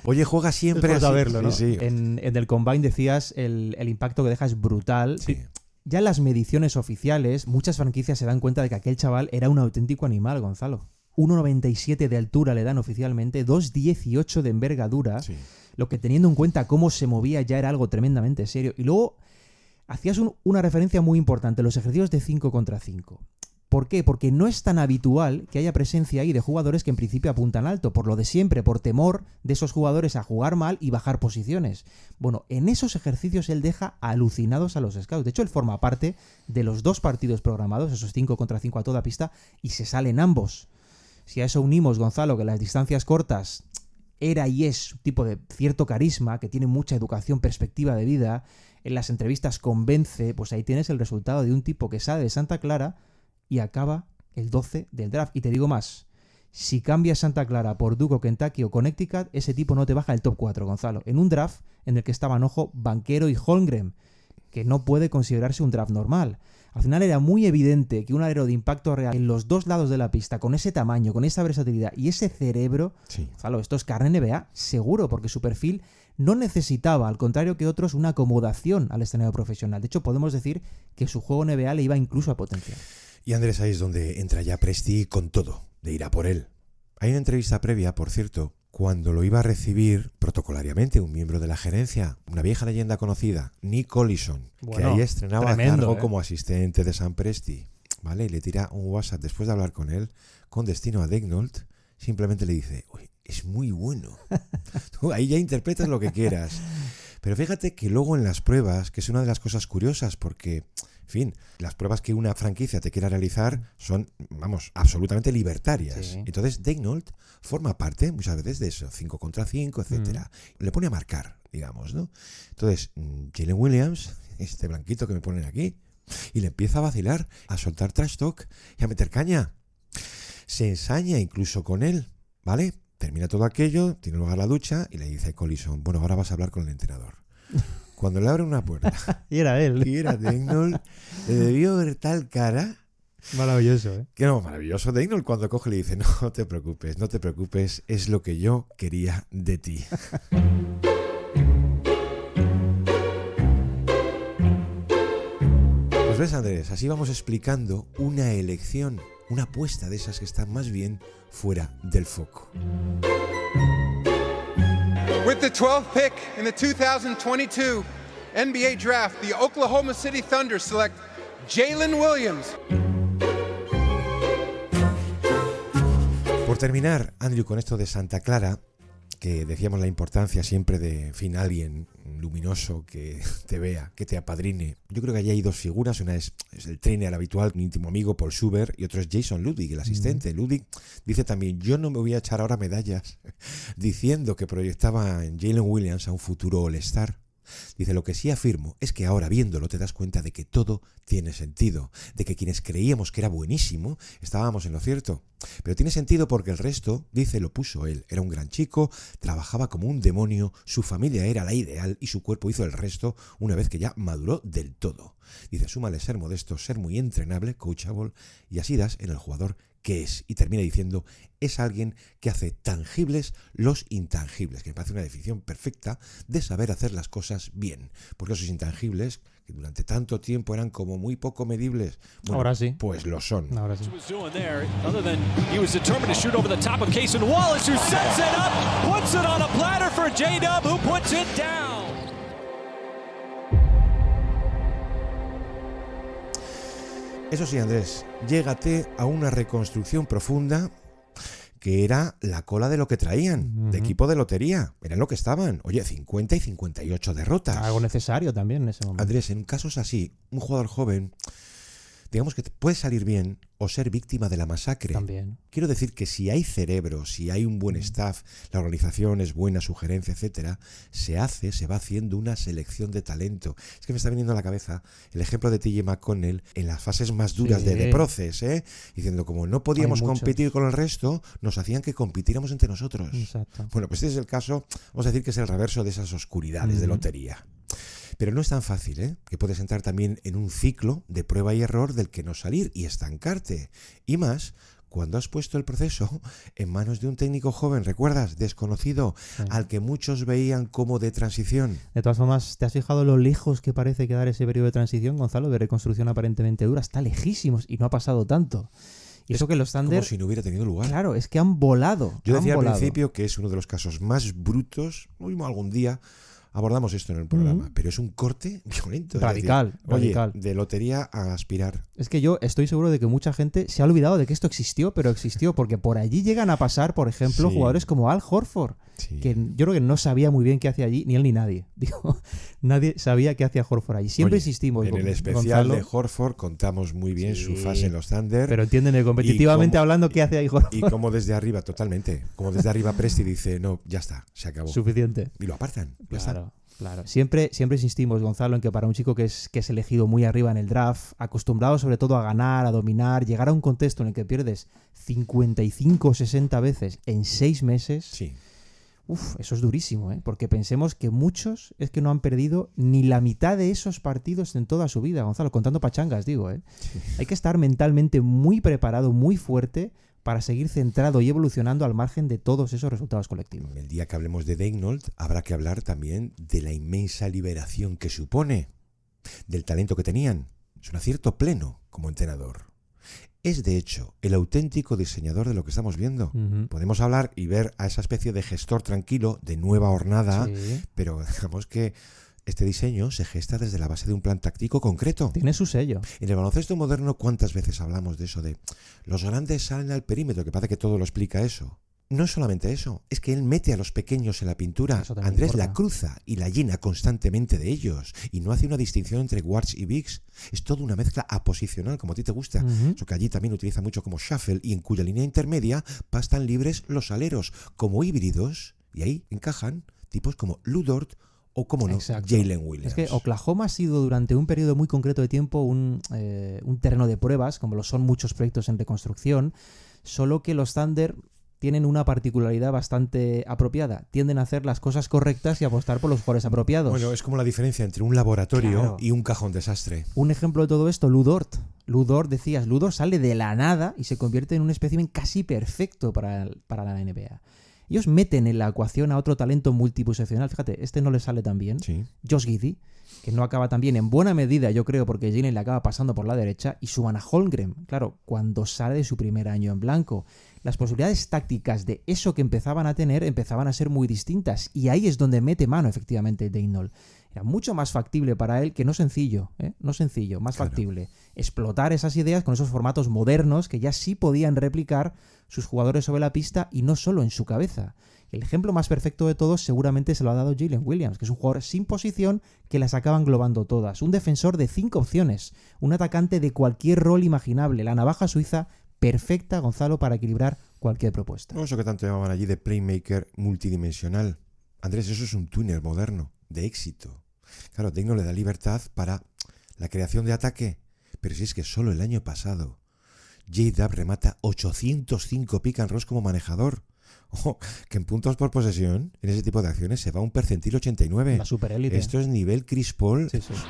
Oye, juega siempre es por así. saberlo, ¿no? Sí, sí. En el Combine decías el impacto que deja es brutal. Sí. Ya en las mediciones oficiales, muchas franquicias se dan cuenta de que aquel chaval era un auténtico animal, Gonzalo. 1,97 de altura le dan oficialmente, 2,18 de envergadura, Sí. lo que teniendo en cuenta cómo se movía ya era algo tremendamente serio. Y luego hacías una referencia muy importante, los ejercicios de 5 contra 5. ¿Por qué? Porque no es tan habitual que haya presencia ahí de jugadores que en principio apuntan alto, por lo de siempre, por temor de esos jugadores a jugar mal y bajar posiciones. Bueno, en esos ejercicios él deja alucinados a los scouts. De hecho, él forma parte de los 2 partidos programados, esos 5 contra 5 a toda pista, y se salen ambos. Si a eso unimos, Gonzalo, que las distancias cortas era y es un tipo de cierto carisma, que tiene mucha educación, perspectiva de vida, en las entrevistas convence, pues ahí tienes el resultado de un tipo que sale de Santa Clara y acaba el 12 del draft. Y te digo más, si cambias Santa Clara por Duke, Kentucky o Connecticut, ese tipo no te baja el top 4, Gonzalo. En un draft en el que estaban, ojo, Banchero y Holmgren, que no puede considerarse un draft normal. Al final era muy evidente que un alero de impacto real en los 2 lados de la pista, con ese tamaño, con esa versatilidad y ese cerebro, Sí. Gonzalo, esto es carne NBA, seguro, porque su perfil no necesitaba, al contrario que otros, una acomodación al escenario profesional. De hecho, podemos decir que su juego NBA le iba incluso a potenciar. Y Andrés, ahí es donde entra ya Presti con todo, de ir a por él. Hay una entrevista previa, por cierto, cuando lo iba a recibir protocolariamente un miembro de la gerencia, una vieja leyenda conocida, Nick Collison, que Bueno, ahí estrenaba tremendo, cargo como asistente de Sam Presti, ¿vale? Y le tira un WhatsApp después de hablar con él, con destino a Daignault, simplemente le dice: uy, es muy bueno. Tú ahí ya interpretas lo que quieras. Pero fíjate que luego en las pruebas, que es una de las cosas curiosas, porque, en fin, las pruebas que una franquicia te quiera realizar son, vamos, absolutamente libertarias. Sí. Entonces, Daignault forma parte muchas veces de eso, 5 contra 5, etcétera. Le pone a marcar, digamos, ¿no? Entonces, Jalen Williams, este blanquito que me ponen aquí, y le empieza a vacilar, a soltar trash talk y a meter caña. Se ensaña incluso con él, ¿vale? termina todo aquello, tiene lugar la ducha y le dice Collison, bueno, ahora vas a hablar con el entrenador. Cuando le abren una puerta y era él. Y era Daigneault, le debió ver tal cara. Maravilloso, ¿eh? Que no, maravilloso. Daigneault cuando coge le dice, no te preocupes, es lo que yo quería de ti. Pues ves, Andrés, así vamos explicando una elección, una apuesta de esas que están más bien fuera del foco. With the 12th pick in the 2022 NBA Draft, the Oklahoma City Thunder select Jalen Williams. Por terminar, Andrew, con esto de Santa Clara, que decíamos la importancia siempre de, en fin, alguien luminoso que te vea, que te apadrine. Yo creo que allí hay dos figuras, una es el trainer habitual, un íntimo amigo, Paul Schubert, y otro es Jason Ludwig, el asistente. Ludwig dice también, yo no me voy a echar ahora medallas diciendo que proyectaba en Jalen Williams a un futuro All-Star. Dice, lo que sí afirmo es que ahora viéndolo te das cuenta de que todo tiene sentido, de que quienes creíamos que era buenísimo estábamos en lo cierto. Pero tiene sentido porque el resto, dice, lo puso él. Era un gran chico, trabajaba como un demonio, su familia era la ideal y su cuerpo hizo el resto una vez que ya maduró del todo. Dice, súmale ser modesto, ser muy entrenable, coachable, y así das en el jugador que es. Y termina diciendo, es alguien que hace tangibles los intangibles, que me parece una definición perfecta de saber hacer las cosas bien. Porque esos intangibles, que durante tanto tiempo eran como muy poco medibles, bueno, ahora sí. Pues lo son. Ahora sí. Eso sí, Andrés, llégate a una reconstrucción profunda que era la cola de lo que traían, de equipo de lotería. Eran lo que estaban. Oye, 50 y 58 derrotas. Algo necesario también en ese momento. Andrés, en casos así, un jugador joven, digamos que puede salir bien o ser víctima de la masacre. También. Quiero decir que si hay cerebro, si hay un buen staff, la organización es buena, sugerencia, etcétera, se va haciendo una selección de talento. Es que me está viniendo a la cabeza el ejemplo de TJ McConnell en las fases más duras de The Process, diciendo como no podíamos competir con el resto, nos hacían que compitiéramos entre nosotros. Exacto. Bueno, pues este es el caso, vamos a decir que es el reverso de esas oscuridades de lotería. Pero no es tan fácil, que puedes entrar también en un ciclo de prueba y error del que no salir y estancarte. Y más cuando has puesto el proceso en manos de un técnico joven, ¿recuerdas? Desconocido, al que muchos veían como de transición. De todas formas, ¿te has fijado lo lejos que parece quedar ese periodo de transición, Gonzalo, de reconstrucción aparentemente dura? Está lejísimos y no ha pasado tanto. Y eso que los Thunder, como si no hubiera tenido lugar. Claro, es que han volado. Yo decía al principio que es uno de los casos más brutos, lo mismo algún día abordamos esto en el programa, pero es un corte violento. Radical, es decir, radical. Oye, de lotería a aspirar. Es que yo estoy seguro de que mucha gente se ha olvidado de que esto existió, pero existió, porque por allí llegan a pasar, por ejemplo, jugadores como Al Horford, que yo creo que no sabía muy bien qué hacía allí, ni él ni nadie. Digo, nadie sabía qué hacía Horford allí. Siempre insistimos. En el especial de Horford contamos muy bien su fase en los Thunder. Pero entienden competitivamente hablando qué hace ahí Horford. Y como desde arriba, totalmente. Como desde arriba Presti dice, no, ya está, se acabó. Suficiente. Y lo apartan. Ya está. Claro, siempre insistimos, Gonzalo, en que para un chico que es elegido muy arriba en el draft, acostumbrado sobre todo a ganar, a dominar, llegar a un contexto en el que pierdes 55 o 60 veces en 6 meses, eso es durísimo, porque pensemos que muchos es que no han perdido ni la mitad de esos partidos en toda su vida, Gonzalo, contando pachangas, digo. Hay que estar mentalmente muy preparado, muy fuerte, para seguir centrado y evolucionando al margen de todos esos resultados colectivos. El día que hablemos de Daigneault habrá que hablar también de la inmensa liberación que supone, del talento que tenían. Es un acierto pleno como entrenador. Es, de hecho, el auténtico diseñador de lo que estamos viendo. Podemos hablar y ver a esa especie de gestor tranquilo, de nueva hornada, pero digamos que este diseño se gesta desde la base de un plan táctico concreto. Tiene su sello. En el baloncesto moderno, ¿cuántas veces hablamos de eso de los grandes salen al perímetro? Que parece que todo lo explica eso. No es solamente eso, es que él mete a los pequeños en la pintura. Andrés la cruza y la llena constantemente de ellos. Y no hace una distinción entre guards y bigs. Es toda una mezcla aposicional, como a ti te gusta. Eso que allí también utiliza mucho como shuffle y en cuya línea intermedia pastan libres los aleros como híbridos. Y ahí encajan tipos como Lu Dort o, como no, Jalen Williams. Es que Oklahoma ha sido durante un periodo muy concreto de tiempo un terreno de pruebas, como lo son muchos proyectos en reconstrucción, solo que los Thunder tienen una particularidad bastante apropiada. Tienden a hacer las cosas correctas y apostar por los jugadores apropiados. Bueno, es como la diferencia entre un laboratorio y un cajón desastre. Un ejemplo de todo esto, Lu Dort. Lu Dort sale de la nada y se convierte en un espécimen casi perfecto para la NBA. Ellos meten en la ecuación a otro talento multiposicional. Fíjate, este no le sale tan bien. Sí. Josh Giddey, que no acaba tan bien en buena medida, yo creo, porque Jalen le acaba pasando por la derecha. Y suban a Holmgren, claro, cuando sale de su primer año en blanco. Las posibilidades tácticas de eso que empezaban a tener empezaban a ser muy distintas. Y ahí es donde mete mano, efectivamente, Daigneault. Era mucho más factible para él, que no sencillo, más factible, explotar esas ideas con esos formatos modernos que ya sí podían replicar sus jugadores sobre la pista y no solo en su cabeza. El ejemplo más perfecto de todos seguramente se lo ha dado Jalen Williams, que es un jugador sin posición que las acaba englobando todas. Un defensor de 5 opciones, un atacante de cualquier rol imaginable, la navaja suiza perfecta, Gonzalo, para equilibrar cualquier propuesta. Eso que tanto llamaban allí de playmaker multidimensional. Andrés, eso es un túnel moderno, de éxito. Claro, Daigneault le da libertad para la creación de ataque, pero si es que solo el año pasado J-Dub remata 805 pick and rolls como manejador. Ojo, que en puntos por posesión, en ese tipo de acciones, se va a un percentil 89. La superélite. Esto es nivel Chris Paul. Sí, sí. Foul,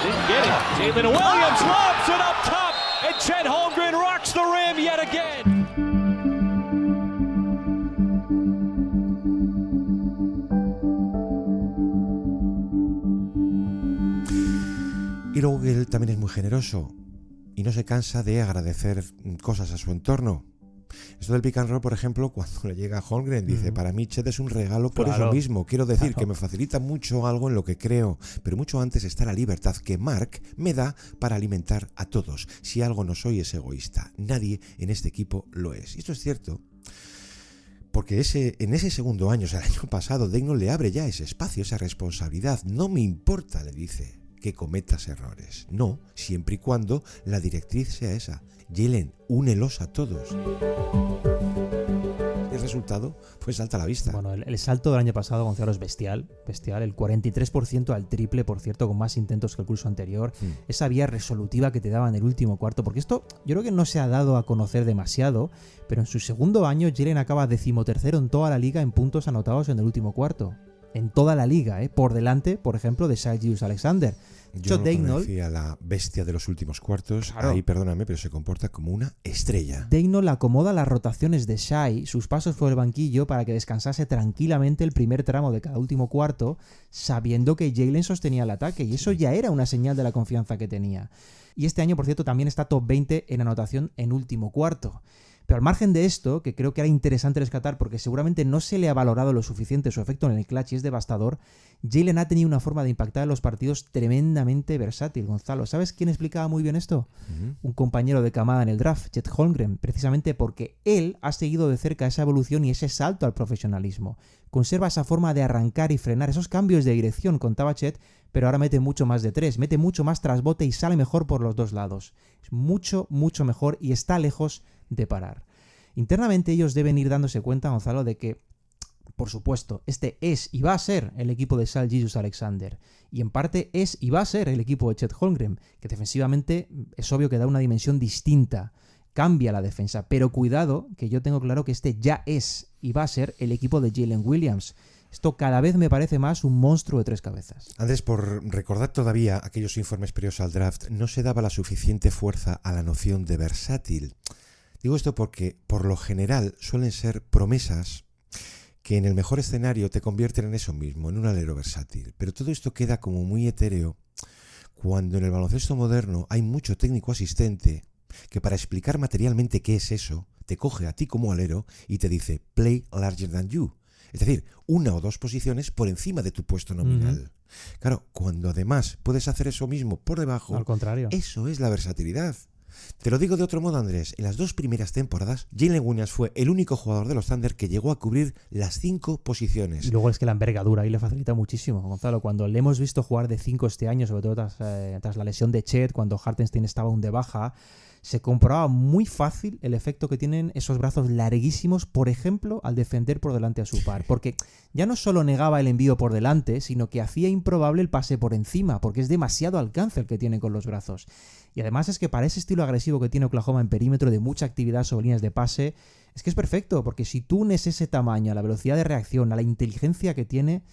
didn't get it. Jalen Williams lobs it up top, and Chet Holmgren rocks the rim yet again. Y luego él también es muy generoso y no se cansa de agradecer cosas a su entorno. Esto del pick and roll, por ejemplo, cuando le llega a Holmgren, dice, para mí Chet es un regalo por eso mismo. Quiero decir que me facilita mucho algo en lo que creo, pero mucho antes está la libertad que Mark me da para alimentar a todos. Si algo no soy es egoísta. Nadie en este equipo lo es. Y esto es cierto, porque en ese segundo año, o sea, el año pasado, Daigneault le abre ya ese espacio, esa responsabilidad. No me importa, le dice, que cometas errores. No, siempre y cuando la directriz sea esa. Jalen, únelos a todos. El resultado pues salta a la vista. Bueno, el salto del año pasado, Gonzalo, es bestial. El 43% al triple, por cierto, con más intentos que el curso anterior. Esa vía resolutiva que te daba en el último cuarto, porque esto yo creo que no se ha dado a conocer demasiado, pero en su segundo año Jalen acaba 13º en toda la liga en puntos anotados en el último cuarto. En toda la liga, por delante, por ejemplo, de Shai Gilgeous-Alexander. Yo no conocía la bestia de los últimos cuartos. Claro. Ahí, perdóname, pero se comporta como una estrella. Daigneault acomoda las rotaciones de Shai, sus pasos por el banquillo, para que descansase tranquilamente el primer tramo de cada último cuarto, sabiendo que Jalen sostenía el ataque, y eso ya era una señal de la confianza que tenía. Y este año, por cierto, también está top 20 en anotación en último cuarto. Pero al margen de esto, que creo que era interesante rescatar porque seguramente no se le ha valorado lo suficiente su efecto en el clutch y es devastador, Jalen ha tenido una forma de impactar en los partidos tremendamente versátil, Gonzalo. ¿Sabes quién explicaba muy bien esto? Un compañero de camada en el draft, Chet Holmgren, precisamente porque él ha seguido de cerca esa evolución y ese salto al profesionalismo. Conserva esa forma de arrancar y frenar esos cambios de dirección, contaba Chet, pero ahora mete mucho más de 3, mete mucho más trasbote y sale mejor por los dos lados. Es mucho, mucho mejor y está lejos de parar. Internamente ellos deben ir dándose cuenta, Gonzalo, de que, por supuesto, este es y va a ser el equipo de Shai Gilgeous-Alexander, y en parte es y va a ser el equipo de Chet Holmgren, que defensivamente es obvio que da una dimensión distinta, cambia la defensa, pero cuidado, que yo tengo claro que este ya es y va a ser el equipo de Jalen Williams. Esto cada vez me parece más un monstruo de 3 cabezas. Andrés, por recordar todavía aquellos informes previos al draft, no se daba la suficiente fuerza a la noción de versátil. Digo esto porque, por lo general, suelen ser promesas que en el mejor escenario te convierten en eso mismo, en un alero versátil. Pero todo esto queda como muy etéreo cuando en el baloncesto moderno hay mucho técnico asistente que para explicar materialmente qué es eso, te coge a ti como alero y te dice play larger than you. Es decir, 1 o 2 posiciones por encima de tu puesto nominal. Claro, cuando además puedes hacer eso mismo por debajo, al contrario, eso es la versatilidad. Te lo digo de otro modo, Andrés. En las 2 primeras temporadas, Jalen Williams fue el único jugador de los Thunder que llegó a cubrir las 5 posiciones. Y luego es que la envergadura ahí le facilita muchísimo, Gonzalo. Cuando le hemos visto jugar de 5 este año, sobre todo tras la lesión de Chet, cuando Hartenstein estaba aún de baja, se comprobaba muy fácil el efecto que tienen esos brazos larguísimos, por ejemplo, al defender por delante a su par. Porque ya no solo negaba el envío por delante, sino que hacía improbable el pase por encima, porque es demasiado alcance el que tiene con los brazos. Y además es que para ese estilo agresivo que tiene Oklahoma en perímetro, de mucha actividad sobre líneas de pase, es que es perfecto, porque si tú unes ese tamaño a la velocidad de reacción, a la inteligencia que tiene,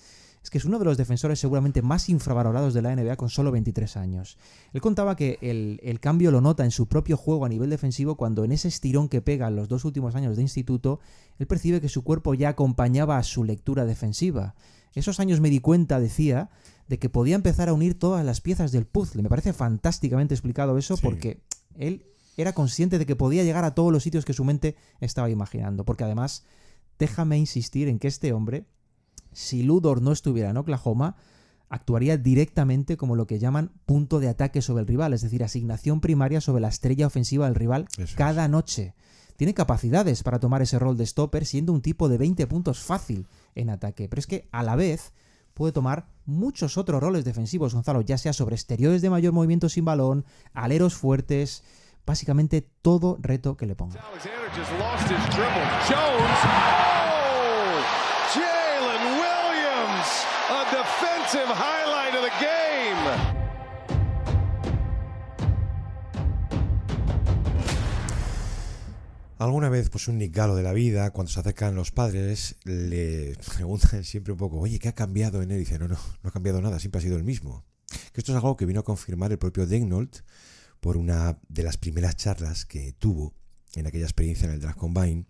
es que es uno de los defensores seguramente más infravalorados de la NBA con solo 23 años. Él contaba que el cambio lo nota en su propio juego a nivel defensivo cuando en ese estirón que pega en los 2 últimos años de instituto, él percibe que su cuerpo ya acompañaba a su lectura defensiva. Esos años me di cuenta, decía, de que podía empezar a unir todas las piezas del puzzle. Me parece fantásticamente explicado eso, sí, porque él era consciente de que podía llegar a todos los sitios que su mente estaba imaginando. Porque además, déjame insistir en que este hombre, si Lu Dort no estuviera en Oklahoma, actuaría directamente como lo que llaman punto de ataque sobre el rival, es decir, asignación primaria sobre la estrella ofensiva del rival cada noche. Tiene capacidades para tomar ese rol de stopper, siendo un tipo de 20 puntos fácil en ataque, pero es que a la vez puede tomar muchos otros roles defensivos, Gonzalo, ya sea sobre exteriores de mayor movimiento sin balón, aleros fuertes, básicamente todo reto que le ponga. A defensive highlight of the game. Alguna vez, pues un Nick Gallo de la vida, cuando se acercan los padres, le preguntan siempre un poco, oye, ¿qué ha cambiado en él? Y dice, no ha cambiado nada, siempre ha sido el mismo. Que esto es algo que vino a confirmar el propio Daigneault por una de las primeras charlas que tuvo en aquella experiencia en el Draft Combine,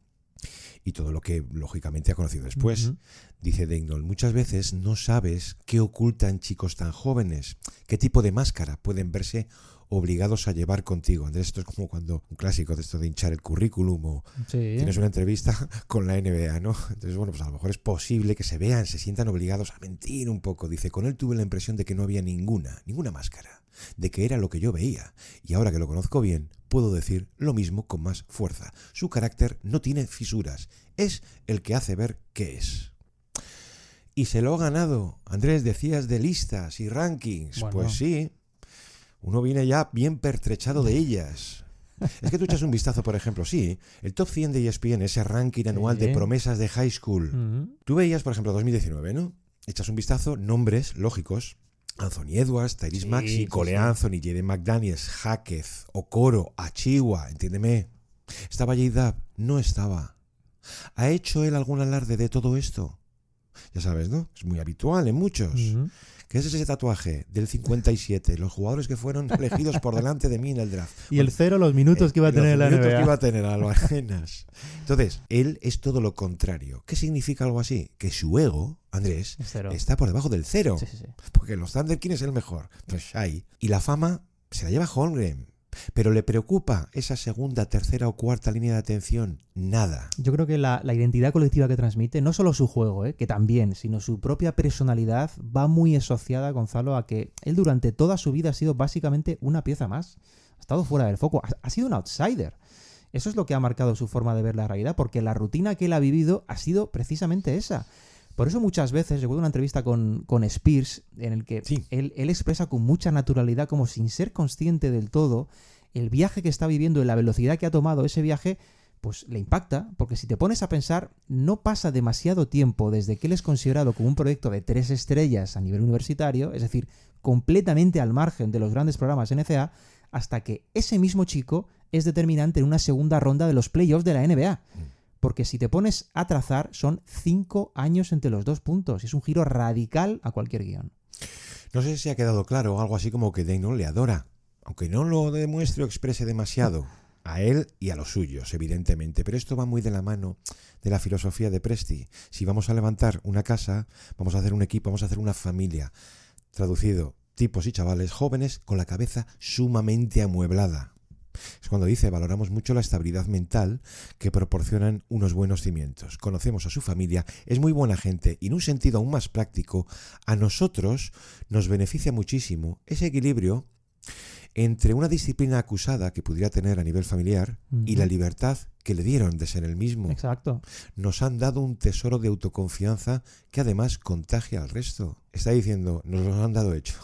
y todo lo que lógicamente ha conocido después. Uh-huh. Dice Daigneault, muchas veces no sabes qué ocultan chicos tan jóvenes, qué tipo de máscara pueden verse obligados a llevar contigo. Andrés, esto es como cuando un clásico de esto de hinchar el currículum o tienes una entrevista con la NBA, ¿no? Entonces, bueno, pues a lo mejor es posible que se sientan obligados a mentir un poco. Dice, con él tuve la impresión de que no había ninguna máscara, de que era lo que yo veía, y ahora que lo conozco bien, puedo decir lo mismo con más fuerza. Su carácter no tiene fisuras, es el que hace ver qué es. Y se lo ha ganado. Andrés, decías de listas y rankings. Bueno. Pues sí, uno viene ya bien pertrechado de ellas. Es que tú echas un vistazo, por ejemplo, sí, el top 100 de ESPN, ese ranking anual de promesas de high school. Uh-huh. Tú veías, por ejemplo, 2019, ¿no? Echas un vistazo, nombres lógicos. Anthony Edwards, Tyrese Maxey, Cole Anthony, Jaden McDaniels, Jaquez, Okoro, Achiuwa, entiéndeme. ¿Estaba J-Dub? No estaba. ¿Ha hecho él algún alarde de todo esto? Ya sabes, ¿no? Es muy habitual en muchos. Uh-huh. ¿Qué es ese tatuaje del 57? Los jugadores que fueron elegidos por delante de mí en el draft. Y el 0, los minutos que iba a tener en la NBA. Los minutos que iba a tener Alba Arenas. Entonces, él es todo lo contrario. ¿Qué significa algo así? Que su ego, Andrés, está por debajo del 0. Sí. Porque los Thunder, ¿quién es el mejor? Pues Shai. Y la fama se la lleva Holmgren. Pero ¿le preocupa esa segunda, tercera o cuarta línea de atención? Nada. Yo creo que la identidad colectiva que transmite, no solo su juego, que también, sino su propia personalidad, va muy asociada, Gonzalo, a que él durante toda su vida ha sido básicamente una pieza más. Ha estado fuera del foco, ha sido un outsider. Eso es lo que ha marcado su forma de ver la realidad, porque la rutina que él ha vivido ha sido precisamente esa. Por eso muchas veces, recuerdo una entrevista con Spears en el que él expresa con mucha naturalidad, como sin ser consciente del todo, el viaje que está viviendo y la velocidad que ha tomado ese viaje, pues le impacta, porque si te pones a pensar, no pasa demasiado tiempo desde que él es considerado como un proyecto de 3 estrellas a nivel universitario, es decir, completamente al margen de los grandes programas NCAA, hasta que ese mismo chico es determinante en una segunda ronda de los playoffs de la NBA. Porque si te pones a trazar, son 5 años entre los 2 puntos. Es un giro radical a cualquier guión. No sé si ha quedado claro, algo así como que Daigneault le adora. Aunque no lo demuestre o exprese demasiado. A él y a los suyos, evidentemente. Pero esto va muy de la mano de la filosofía de Presti. Si vamos a levantar una casa, vamos a hacer un equipo, vamos a hacer una familia. Traducido, tipos y chavales jóvenes con la cabeza sumamente amueblada. Es cuando dice, valoramos mucho la estabilidad mental que proporcionan unos buenos cimientos. Conocemos a su familia, es muy buena gente y en un sentido aún más práctico, a nosotros nos beneficia muchísimo ese equilibrio entre una disciplina acusada que pudiera tener a nivel familiar y la libertad que le dieron de ser el mismo. Exacto. Nos han dado un tesoro de autoconfianza que además contagia al resto. Está diciendo, nos lo han dado hecho.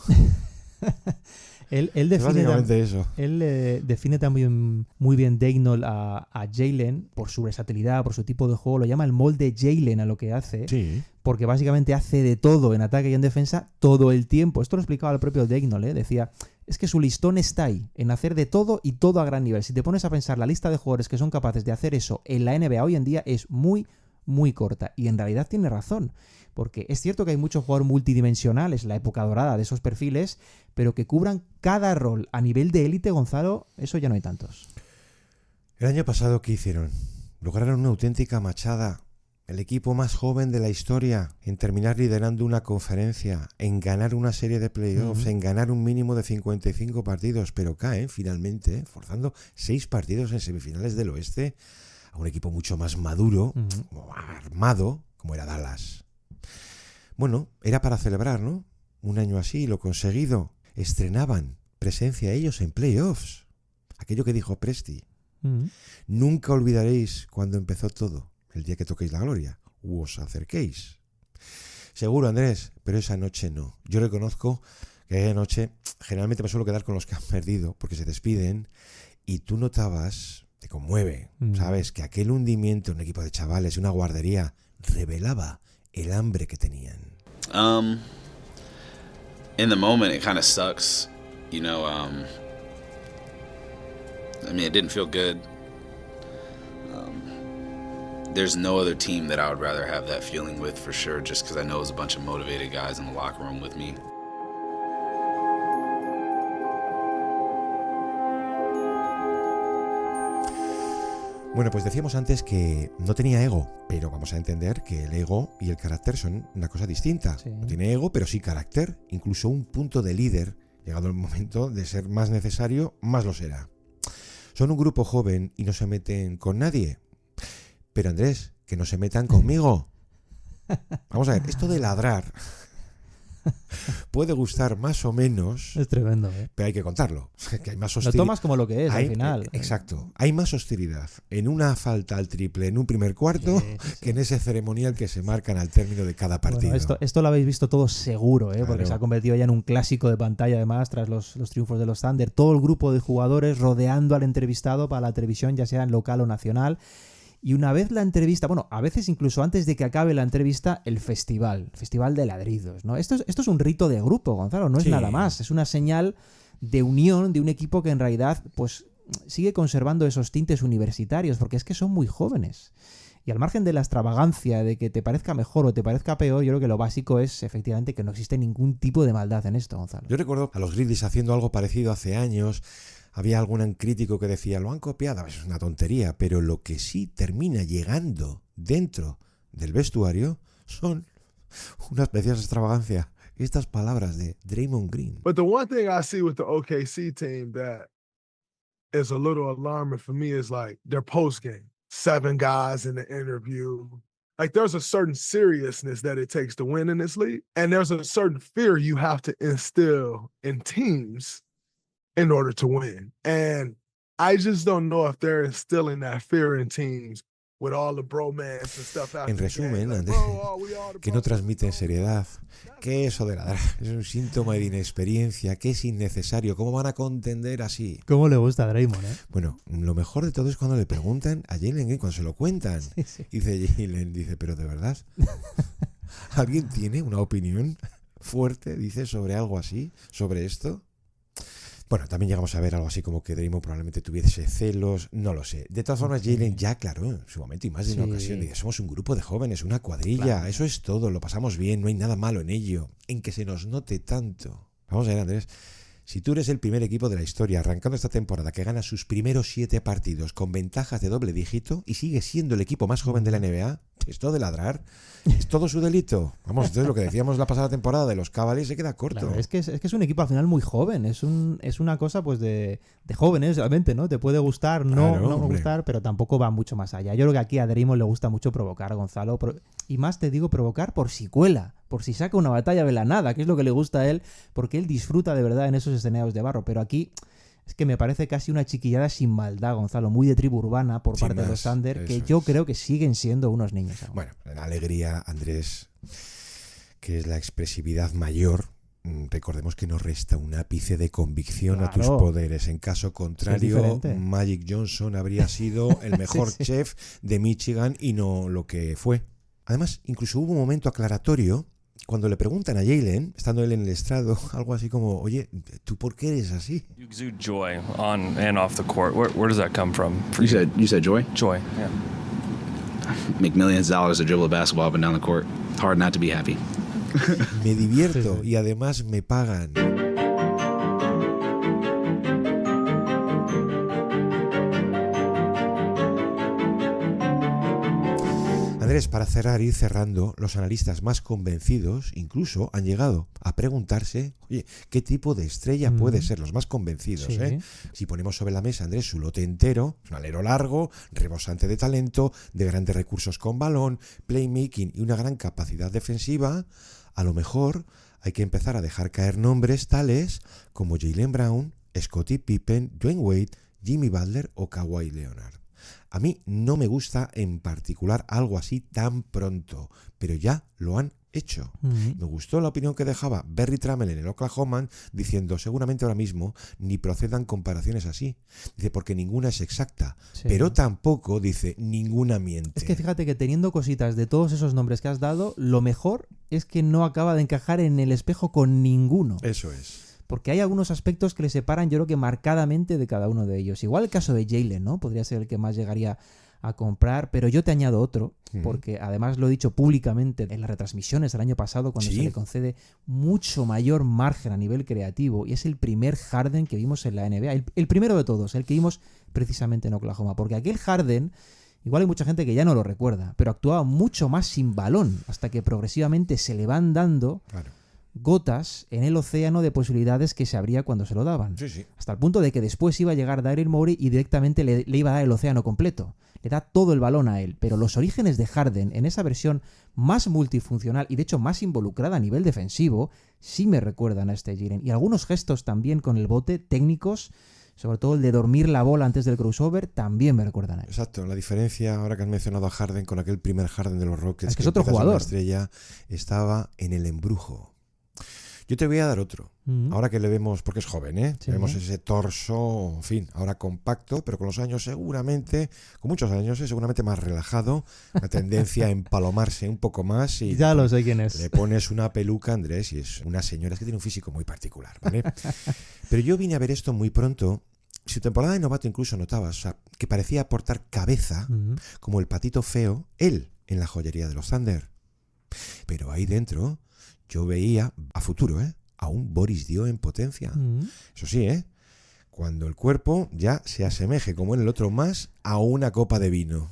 Él define, básicamente eso. Él define también muy bien Daigneault a Jalen por su versatilidad, por su tipo de juego. Lo llama el molde Jalen a lo que hace. Sí. Porque básicamente hace de todo en ataque y en defensa todo el tiempo. Esto lo explicaba el propio Daigneault, ¿eh? Decía, es que su listón está ahí, en hacer de todo y todo a gran nivel. Si te pones a pensar, la lista de jugadores que son capaces de hacer eso en la NBA hoy en día es muy, muy corta. Y en realidad tiene razón. Porque es cierto que hay muchos jugadores multidimensionales, la época dorada de esos perfiles, pero que cubran cada rol a nivel de élite, Gonzalo, eso ya no hay tantos. El año pasado, ¿qué hicieron? Lograron una auténtica machada. El equipo más joven de la historia en terminar liderando una conferencia, en ganar una serie de playoffs, en ganar un mínimo de 55 partidos, pero caen finalmente, forzando 6 partidos en semifinales del oeste a un equipo mucho más maduro, armado, como era Dallas. Bueno, era para celebrar, ¿no? Un año así, lo conseguido. Estrenaban presencia ellos en playoffs. Aquello que dijo Presti. Nunca olvidaréis cuando empezó todo, el día que toquéis la gloria, o os acerquéis. Seguro, Andrés, pero esa noche no. Yo reconozco que aquella noche generalmente me suelo quedar con los que han perdido, porque se despiden, y tú notabas, te conmueve, ¿sabes? Que aquel hundimiento en un equipo de chavales, una guardería, revelaba el hambre que tenían. In the moment, it kind of sucks, you know. I mean, it didn't feel good. There's no other team that I would rather have that feeling with for sure, just because I know it was a bunch of motivated guys in the locker room with me. Bueno, pues decíamos antes que no tenía ego, pero vamos a entender que el ego y el carácter son una cosa distinta. Sí. No tiene ego, pero sí carácter, incluso un punto de líder. Llegado el momento de ser más necesario, más lo será. Son un grupo joven y no se meten con nadie. Pero Andrés, que no se metan conmigo. Vamos a ver, esto de ladrar puede gustar más o menos. Es tremendo, ¿eh? Pero hay que contarlo. Que hay más hostilidad. Lo tomas como lo que es al final. Exacto. Hay más hostilidad en una falta al triple en un primer cuarto que en ese ceremonial que se marcan al término de cada partido. Bueno, esto lo habéis visto todos seguro, ¿eh? Claro. Porque se ha convertido ya en un clásico de pantalla, además, tras los triunfos de los Thunder. Todo el grupo de jugadores rodeando al entrevistado para la televisión, ya sea en local o nacional. Y una vez la entrevista, bueno, a veces incluso antes de que acabe la entrevista, el festival de ladridos, ¿no? Esto es un rito de grupo, Gonzalo, no es nada más. Es una señal de unión de un equipo que en realidad pues sigue conservando esos tintes universitarios, porque es que son muy jóvenes. Y al margen de la extravagancia, de que te parezca mejor o te parezca peor, yo creo que lo básico es efectivamente que no existe ningún tipo de maldad en esto, Gonzalo. Yo recuerdo a los Grizzlies haciendo algo parecido hace años. Había algún crítico que decía, lo han copiado, eso es una tontería, pero lo que sí termina llegando dentro del vestuario son una especial extravagancia. Estas palabras de Draymond Green. But the one thing I see with the OKC team that is a little alarming for me is like their post game. 7 guys in the interview. Like there's a certain seriousness that it takes to win in this league. And there's a certain fear you have to instill in teams in order to win. And I just don't know if they're instilling that fear in teams with all the bromance and stuff after En resumen, the game. Like, que no transmiten seriedad. Que eso de ladrar es un síntoma de inexperiencia, que es innecesario. ¿Cómo van a contender así? ¿Cómo le gusta a Draymond, eh? Bueno, lo mejor de todo es cuando le preguntan a Jalen Green, cuando se lo cuentan. Sí. Dice Jalen, pero de verdad, ¿alguien tiene una opinión fuerte, dice, sobre algo así, sobre esto? Bueno, también llegamos a ver algo así como que Draymond probablemente tuviese celos, no lo sé. De todas formas, Jalen ya aclaró en su momento y más de una ocasión, dice, somos un grupo de jóvenes, una cuadrilla, claro. Eso es todo, lo pasamos bien, no hay nada malo en ello, en que se nos note tanto. Vamos a ver, Andrés, si tú eres el primer equipo de la historia arrancando esta temporada que gana sus primeros 7 partidos con ventajas de doble dígito y sigue siendo el equipo más joven de la NBA, esto de ladrar es todo su delito. Vamos, entonces lo que decíamos la pasada temporada de los Cavaliers se queda corto. Claro, es que es un equipo al final muy joven, es una cosa pues de jóvenes realmente, ¿no? Te puede gustar, no gustar, pero tampoco va mucho más allá. Yo creo que aquí a Draymond le gusta mucho provocar, Gonzalo, y más te digo provocar por si cuela, por si saca una batalla de la nada, que es lo que le gusta a él, porque él disfruta de verdad en esos escenarios de barro, pero aquí es que me parece casi una chiquillada sin maldad, Gonzalo, muy de tribu urbana por parte de los Thunder, que yo creo que siguen siendo unos niños aún. Bueno, la alegría, Andrés, que es la expresividad mayor recordemos que no resta un ápice de convicción a tus Claro. poderes. En caso contrario, diferente. Magic Johnson habría sido el mejor Sí. chef de Michigan y no lo que fue. Además, incluso hubo un momento aclaratorio cuando le preguntan a Jalen, estando él en el estrado, algo así como, oye, ¿tú por qué eres así? You exude joy on and off the court. Where does that come from? You said joy? Joy, yeah. Make millions of dollars to dribble a basketball up and down the court. It's hard not to be happy. Me divierto y además me pagan. Andrés, para cerrar, ir cerrando, los analistas más convencidos incluso han llegado a preguntarse, oye, ¿qué tipo de estrella puede ser? Los más convencidos, Sí. ¿eh? Si ponemos sobre la mesa, Andrés, su lote entero, un alero largo, rebosante de talento, de grandes recursos con balón, playmaking y una gran capacidad defensiva, a lo mejor hay que empezar a dejar caer nombres tales como Jaylen Brown, Scottie Pippen, Dwayne Wade, Jimmy Butler o Kawhi Leonard. A mí no me gusta en particular algo así tan pronto, pero ya lo han hecho. Me gustó la opinión que dejaba Berry Tramel en el Oklahoma diciendo seguramente ahora mismo ni procedan comparaciones así. Dice porque ninguna es exacta, Sí. pero tampoco, dice, ninguna miente. Es que fíjate que teniendo cositas de todos esos nombres que has dado, lo mejor es que no acaba de encajar en el espejo con ninguno. Eso es. Porque hay algunos aspectos que le separan, yo creo que marcadamente de cada uno de ellos. Igual el caso de Jaylen, ¿no? Podría ser el que más llegaría a comprar, pero yo te añado otro, porque además lo he dicho públicamente en las retransmisiones del año pasado, cuando Sí. se le concede mucho mayor margen a nivel creativo, y es el primer Harden que vimos en la NBA, el primero de todos, el que vimos precisamente en Oklahoma, porque aquel Harden, igual hay mucha gente que ya no lo recuerda, pero actuaba mucho más sin balón, hasta que progresivamente se le van dando gotas en el océano de posibilidades que se abría cuando se lo daban. Sí, sí. Hasta el punto de que después iba a llegar Daryl Morey y directamente le iba a dar el océano completo. Le da todo el balón a él. Pero los orígenes de Harden en esa versión más multifuncional y de hecho más involucrada a nivel defensivo sí me recuerdan a este Jaylen. Y algunos gestos también con el bote técnicos, sobre todo el de dormir la bola antes del crossover, también me recuerdan a él. Exacto, la diferencia ahora que has mencionado a Harden con aquel primer Harden de los Rockets, Es que es otro empieza a ser jugador. una estrella, estaba en el embrujo. Yo te voy a dar otro. Ahora que le vemos, porque es joven, ¿eh? Sí. Vemos ese torso, en fin, ahora compacto, pero con los años seguramente, con muchos años, seguramente más relajado, una tendencia a empalomarse un poco más. Y Ya lo sé quién es. Le pones una peluca, Andrés, y es una señora, es que tiene un físico muy particular, ¿vale? Pero yo vine a ver esto muy pronto. Su temporada de novato incluso notabas, o sea, que parecía aportar cabeza, como el patito feo, él, en la joyería de los Thunder. Pero ahí dentro yo veía a futuro, a un Boris Dio en potencia. Eso sí, cuando el cuerpo ya se asemeje, como en el otro, más a una copa de vino.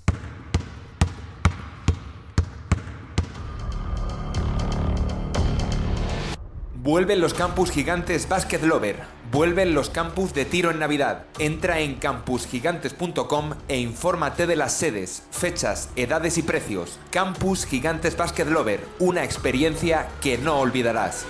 Vuelven los campus gigantes Basket Lover. Vuelven los campus de tiro en Navidad. Entra en campusgigantes.com e infórmate de las sedes, fechas, edades y precios. Campus Gigantes Basket Lover. Una experiencia que no olvidarás.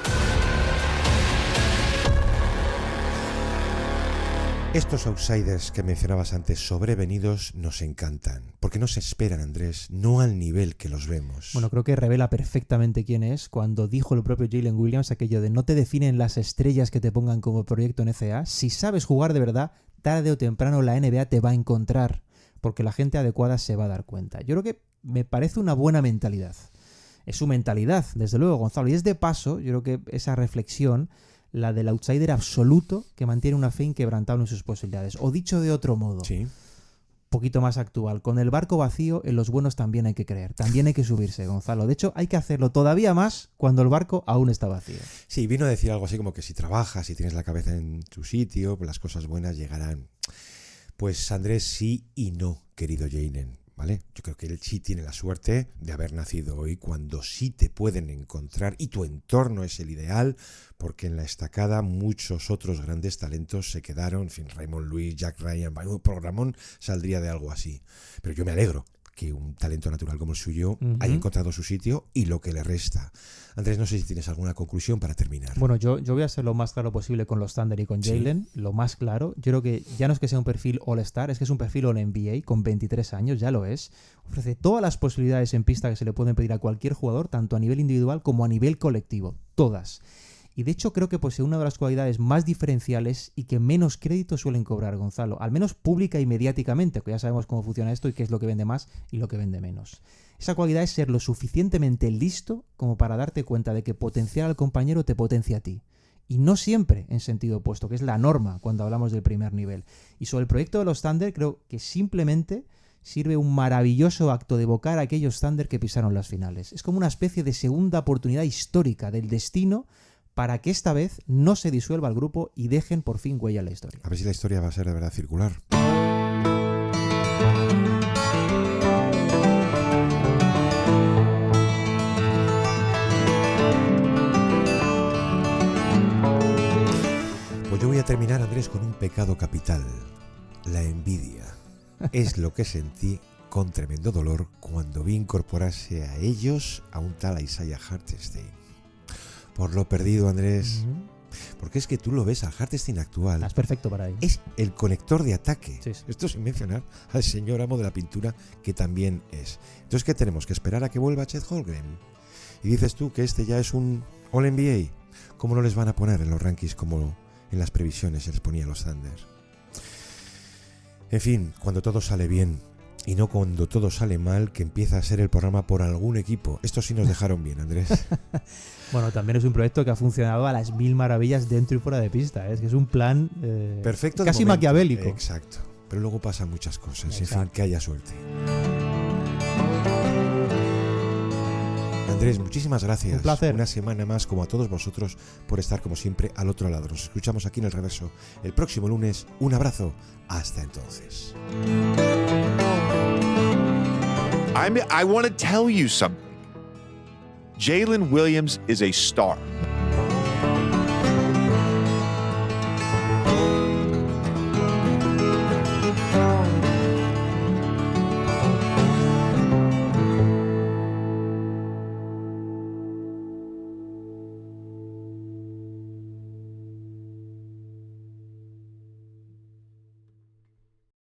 Estos outsiders que mencionabas antes, sobrevenidos, nos encantan. Porque no se esperan, Andrés, no al nivel que los vemos. Bueno, creo que revela perfectamente quién es cuando dijo el propio Jalen Williams aquello de no te definen las estrellas que te pongan como proyecto NCAA. Si sabes jugar de verdad, tarde o temprano la NBA te va a encontrar, porque la gente adecuada se va a dar cuenta. Yo creo que me parece una buena mentalidad. Es su mentalidad, desde luego, Gonzalo. Y es de paso, yo creo que esa reflexión, la del outsider absoluto que mantiene una fe inquebrantable en sus posibilidades. O dicho de otro modo, sí, poquito más actual, con el barco vacío, en los buenos también hay que creer, también hay que subirse, Gonzalo. De hecho, hay que hacerlo todavía más cuando el barco aún está vacío. Sí, vino a decir algo así como que si trabajas, si tienes la cabeza en tu sitio, pues las cosas buenas llegarán. Pues Andrés, sí y no, querido Jaylen, ¿vale? Yo creo que él sí tiene la suerte de haber nacido hoy cuando sí te pueden encontrar y tu entorno es el ideal, porque en la estacada muchos otros grandes talentos se quedaron, en fin, Raymond Lewis, Jack Ryan, un programón saldría de algo así. Pero yo me alegro que un talento natural como el suyo haya encontrado su sitio y lo que le resta. Andrés, no sé si tienes alguna conclusión para terminar. Bueno, yo voy a ser lo más claro posible con los Thunder y con Jaylen, lo más claro. Yo creo que ya no es que sea un perfil All-Star, es que es un perfil All-NBA con 23 años, ya lo es. Ofrece todas las posibilidades en pista que se le pueden pedir a cualquier jugador, tanto a nivel individual como a nivel colectivo, todas. Y de hecho creo que posee una de las cualidades más diferenciales y que menos crédito suelen cobrar, Gonzalo, al menos pública y mediáticamente, que ya sabemos cómo funciona esto y qué es lo que vende más y lo que vende menos. Esa cualidad es ser lo suficientemente listo como para darte cuenta de que potenciar al compañero te potencia a ti. Y no siempre en sentido opuesto, que es la norma cuando hablamos del primer nivel. Y sobre el proyecto de los Thunder creo que simplemente sirve un maravilloso acto de evocar a aquellos Thunder que pisaron las finales. Es como una especie de segunda oportunidad histórica del destino para que esta vez no se disuelva el grupo y dejen por fin huella en la historia. A ver si la historia va a ser de verdad circular. Pues yo voy a terminar, Andrés, con un pecado capital, la envidia. Es lo que sentí con tremendo dolor cuando vi incorporarse a ellos a un tal Isaiah Hartenstein. Por lo perdido, Andrés. Porque es que tú lo ves al Hartenstein actual. Es perfecto para ello. Es el conector de ataque. Sí, sí. Esto sin mencionar al señor amo de la pintura, que también es. Entonces, ¿qué tenemos? ¿Que esperar a que vuelva Chet Holmgren? Y dices tú que este ya es un All-NBA. ¿Cómo no les van a poner en los rankings como en las previsiones se les ponía a los Thunder? En fin, cuando todo sale bien y no cuando todo sale mal, que empieza a ser el programa por algún equipo. Estos sí nos dejaron bien, Andrés. Bueno, también es un proyecto que ha funcionado a las 1000 maravillas dentro y fuera de pista. Es que es un plan perfecto, casi maquiavélico. Exacto. Pero luego pasan muchas cosas. Exacto. En fin, que haya suerte. Andrés, muchísimas gracias. Un placer. Una semana más, como a todos vosotros, por estar como siempre al otro lado. Nos escuchamos aquí en El Reverso el próximo lunes. Un abrazo. Hasta entonces. I want to tell you something. Jalen Williams is a star.